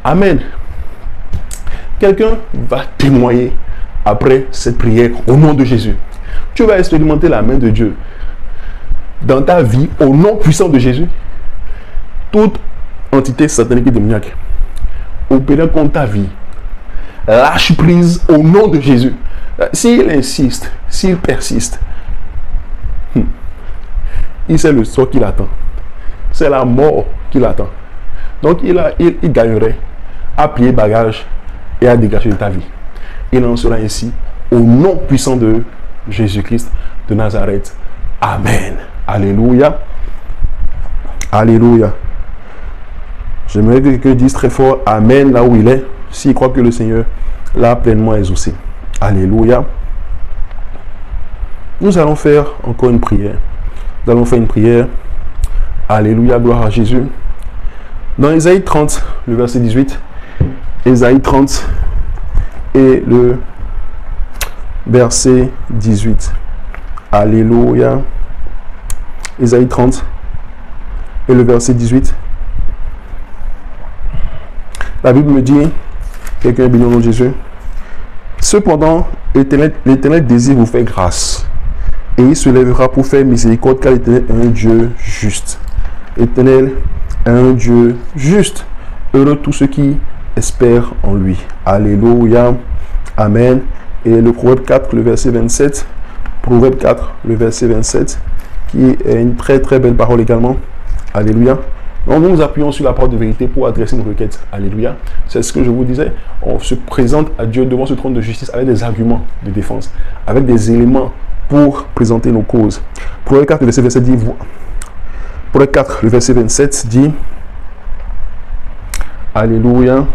[SPEAKER 1] Amen. Quelqu'un va témoigner après cette prière au nom de Jésus. Tu vas expérimenter la main de Dieu dans ta vie au nom puissant de Jésus. Toute entité satanique et démoniaque opérant contre ta vie, lâche prise au nom de Jésus. S'il insiste, s'il persiste, il sait le sort qu'il attend. C'est la mort qu'il attend. Donc il gagnerait à plier bagage et à dégager de ta vie. Il en sera ainsi au nom puissant de Jésus-Christ de Nazareth. Amen. Alléluia. Alléluia. J'aimerais que quelqu'un dise très fort Amen là où il est, s'il croit que le Seigneur l'a pleinement exaucé. Alléluia. Nous allons faire encore une prière. Nous allons faire une prière. Alléluia, gloire à Jésus. Dans Ésaïe 30, le verset 18, Ésaïe 30 et le verset 18. Alléluia. Ésaïe 30 et le verset 18. La Bible me dit, quelqu'un est béni au nom de Jésus. Cependant, l'Éternel désire vous faire grâce, et il se lèvera pour faire miséricorde, car l'Éternel est un Dieu juste. L'Éternel est un Dieu juste. Heureux tous ceux qui espèrent en lui. Alléluia. Amen. Et le Proverbe 4, le verset 27. Proverbe 4, le verset 27, qui est une très très belle parole également. Alléluia. Donc nous nous appuyons sur la parole de vérité pour adresser une requête. Alléluia. C'est ce que je vous disais. On se présente à Dieu devant ce trône de justice avec des arguments de défense, avec des éléments pour présenter nos causes. Proverbe 4, le verset 27 dit, Proverbe 4, le verset 27 dit, Alléluia.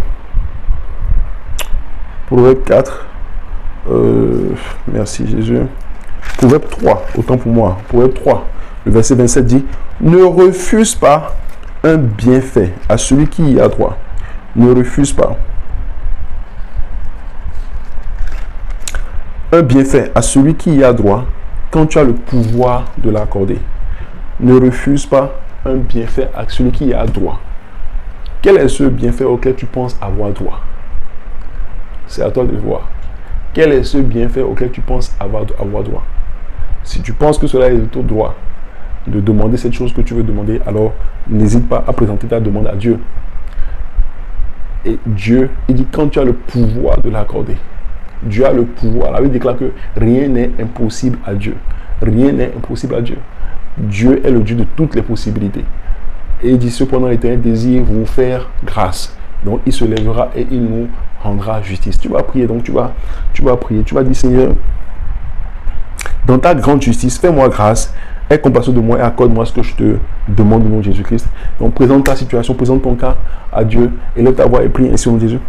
[SPEAKER 1] Proverbe 4, merci Jésus. Proverbe 3, autant pour moi. Proverbe 3, le verset 27 dit, ne refuse pas un bienfait à celui qui y a droit. Ne refuse pas un bienfait à celui qui y a droit quand tu as le pouvoir de l'accorder. Ne refuse pas un bienfait à celui qui y a droit. Quel est ce bienfait auquel tu penses avoir droit? C'est à toi de voir. Quel est ce bienfait auquel tu penses avoir droit? Si tu penses que cela est de ton droit de demander cette chose que tu veux demander, alors n'hésite pas à présenter ta demande à Dieu. Et Dieu, il dit quand tu as le pouvoir de l'accorder. Dieu a le pouvoir. La Bible déclare que rien n'est impossible à Dieu. Rien n'est impossible à Dieu. Dieu est le Dieu de toutes les possibilités. Et il dit cependant l'Éternel désire vous faire grâce. Donc il se lèvera et il nous rendra justice. Tu vas prier, donc tu vas prier. Tu vas dire Seigneur, dans ta grande justice, fais-moi grâce. Aie compassion de moi et accorde-moi ce que je te demande au nom de Jésus-Christ. Donc présente ta situation, présente ton cas à Dieu et lève ta voix et prie ainsi au nom de Jésus.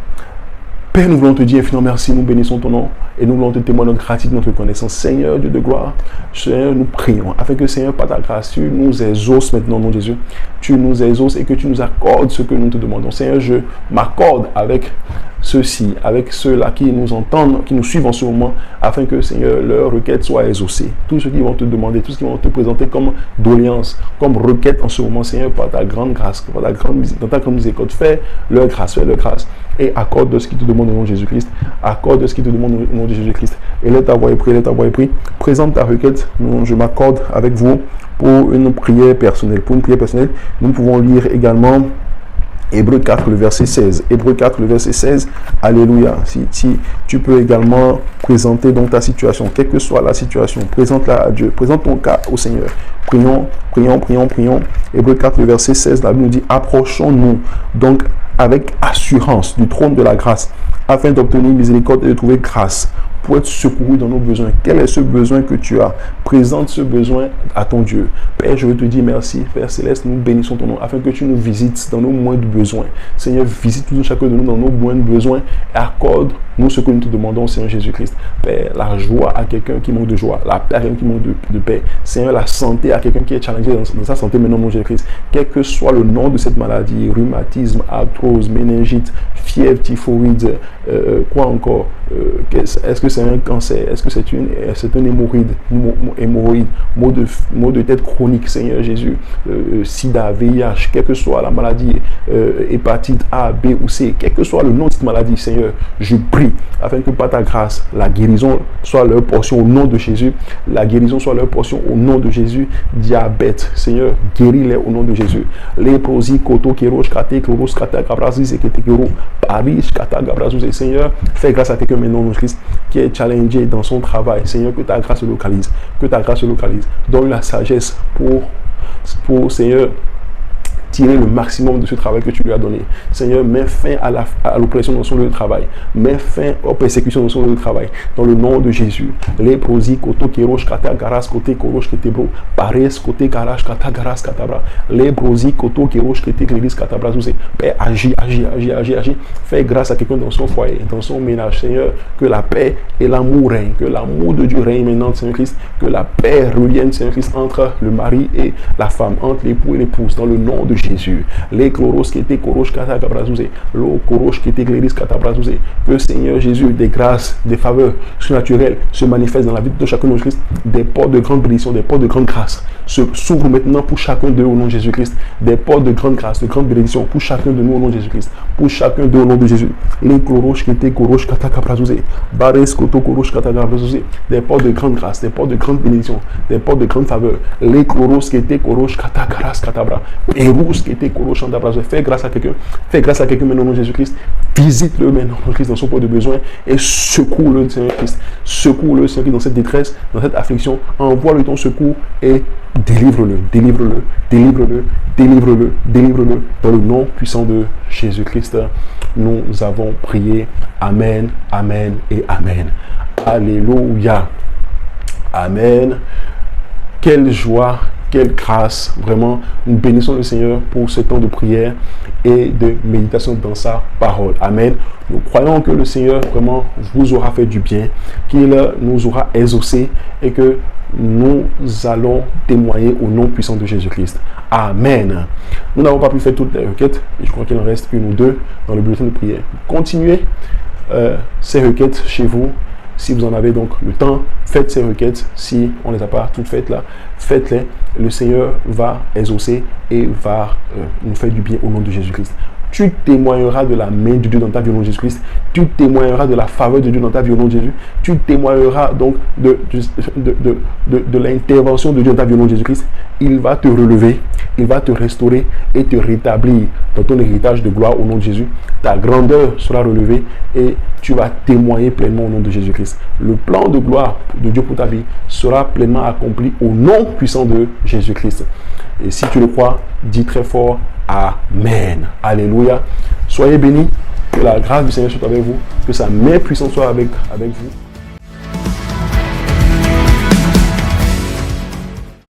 [SPEAKER 1] Père, nous voulons te dire infiniment merci, nous bénissons ton nom et nous voulons te témoigner notre gratitude, notre reconnaissance. Seigneur, Dieu de gloire, Seigneur, nous prions afin que Seigneur, par ta grâce, tu nous exauces maintenant au nom de Jésus. Tu nous exauces et que tu nous accordes ce que nous te demandons. Seigneur, je m'accorde avec ceux-ci, avec ceux-là qui nous entendent, qui nous suivent en ce moment, afin que, Seigneur, leur requête soit exaucée. Tous ceux qui vont te demander, tous ceux qui vont te présenter comme doléance, comme requête en ce moment, Seigneur, par ta grande grâce, par ta grande miséricorde, fais leur grâce, et accorde ce qu'ils te demandent au nom de Jésus-Christ. Accorde ce qu'ils te demandent au nom de Jésus-Christ. Et laisse ta voix et prie, présente ta requête. Je m'accorde avec vous pour une prière personnelle. Pour une prière personnelle, nous pouvons lire également Hébreux 4, le verset 16. Hébreux 4, le verset 16. Alléluia. Si tu peux également présenter donc ta situation, quelle que soit la situation, présente-la à Dieu. Présente ton cas au Seigneur. Prions. Hébreux 4, le verset 16, la Bible nous dit, approchons-nous donc avec assurance du trône de la grâce, afin d'obtenir miséricorde et de trouver grâce pour être secouru dans nos besoins. Quel est ce besoin que tu as? Présente ce besoin à ton Dieu. Père, je veux te dire merci. Père Céleste, nous bénissons ton nom afin que tu nous visites dans nos moindres besoins. Seigneur, visite tous chacun de nous dans nos moindres besoins et accorde-nous ce que nous te demandons, Seigneur Jésus-Christ. Père, la joie à quelqu'un qui manque de joie, la paix à quelqu'un qui manque de paix. Seigneur, la santé à quelqu'un qui est challengé dans sa santé maintenant, mon Jésus-Christ. Quel que soit le nom de cette maladie, rhumatisme, arthrose, méningite, fièvre, typhoïde, quoi encore? Est-ce que c'est un cancer? Est-ce que c'est un hémorroïde, maux de tête chronique, Seigneur Jésus, sida, VIH, quelle que soit la maladie, hépatite A, B ou C, quel que soit le nom de cette maladie, Seigneur, je prie afin que par ta grâce, la guérison soit leur portion au nom de Jésus. La guérison soit leur portion au nom de Jésus. Diabète, Seigneur, guéris-les au nom de Jésus. Léprosie, koto, kéroche, kate, kloros, kata, gabrasis, et kétékéro, Paris, kata, gabrasus, Seigneur, fais grâce à quelqu'un maintenant, Christ, qui est challengé dans son travail. Seigneur, que ta grâce se localise. Que ta grâce se localise. Donne la sagesse pour Seigneur, tirer le maximum de ce travail que tu lui as donné. Seigneur, mets fin à l'oppression dans son lieu de travail. Mets fin aux persécutions dans son lieu de travail. Dans le nom de Jésus. Léprosie, koto, kéroche, kata, garas, kote, koroche, ketebro, pares, kote, karash, kata, garas, katabra. Léprosie, koto, kéroche, kete, kléris, katabra, zouzé. Père, agis. Fais grâce à quelqu'un dans son foyer, dans son ménage. Seigneur, que la paix et l'amour règnent. Que l'amour de Dieu règne maintenant, Seigneur Christ. Que la paix revienne, Seigneur Christ, entre le mari et la femme, entre l'époux et l'épouse. Dans le nom de Jésus. Les chloros qui étaient korosh kata gabrazouzé, l'eau korosh qui était gléris kata brazouzé. Que Seigneur Jésus, des grâces, des faveurs surnaturelles se manifestent dans la vie de chacun de nous, Christ. Des portes de grande bénédiction, des portes de grande grâce s'ouvrent maintenant pour chacun d'eux au nom de Jésus-Christ. Des portes de grande grâce, de grande bénédiction pour chacun de nous au nom de Jésus-Christ. Pour chacun d'eux au nom de Jésus. Les chloros qui étaient korosh kata gabrazouzé, bares koto korosh kata gabrazouzé. Des portes de grande grâce, des portes de grande bénédiction, des portes de grande faveur. Les chloros qui étaient korosh kata garas katabra. Et rouge qui était korosh kata gabrazouzé. Fais grâce à quelqu'un maintenant au nom de Jésus-Christ. Visite-le maintenant, Christ, dans son point de besoin et secours-le, Seigneur Christ. Secours-le, Seigneur Christ, dans cette détresse, dans cette affliction. Envoie-le ton secours et délivre-le dans le nom puissant de Jésus-Christ. Nous avons prié. Amen, amen et amen. Alléluia. Amen. Quelle joie, quelle grâce. Vraiment, nous bénissons le Seigneur pour ce temps de prière et de méditation dans sa parole. Amen. Nous croyons que le Seigneur vraiment vous aura fait du bien, qu'il nous aura exaucé et que nous allons témoigner au nom puissant de Jésus-Christ. Amen. Nous n'avons pas pu faire toutes les requêtes. Je crois qu'il en reste une ou deux dans le bulletin de prière. Continuez ces requêtes chez vous. Si vous en avez donc le temps, faites ces requêtes. Si on ne les a pas toutes faites là, faites-les. Le Seigneur va exaucer et va nous faire du bien au nom de Jésus-Christ. Tu témoigneras de la main de Dieu dans ta vie au nom de Jésus-Christ. Tu témoigneras de la faveur de Dieu dans ta vie au nom de Jésus. Tu témoigneras donc de l'intervention de Dieu dans ta vie au nom de Jésus-Christ. Il va te relever, il va te restaurer et te rétablir dans ton héritage de gloire au nom de Jésus. Ta grandeur sera relevée et tu vas témoigner pleinement au nom de Jésus-Christ. Le plan de gloire de Dieu pour ta vie sera pleinement accompli au nom puissant de Jésus-Christ. Et si tu le crois, dis très fort Amen. Alléluia. Soyez bénis. Que la grâce du Seigneur soit avec vous. Que sa main puissante soit avec vous.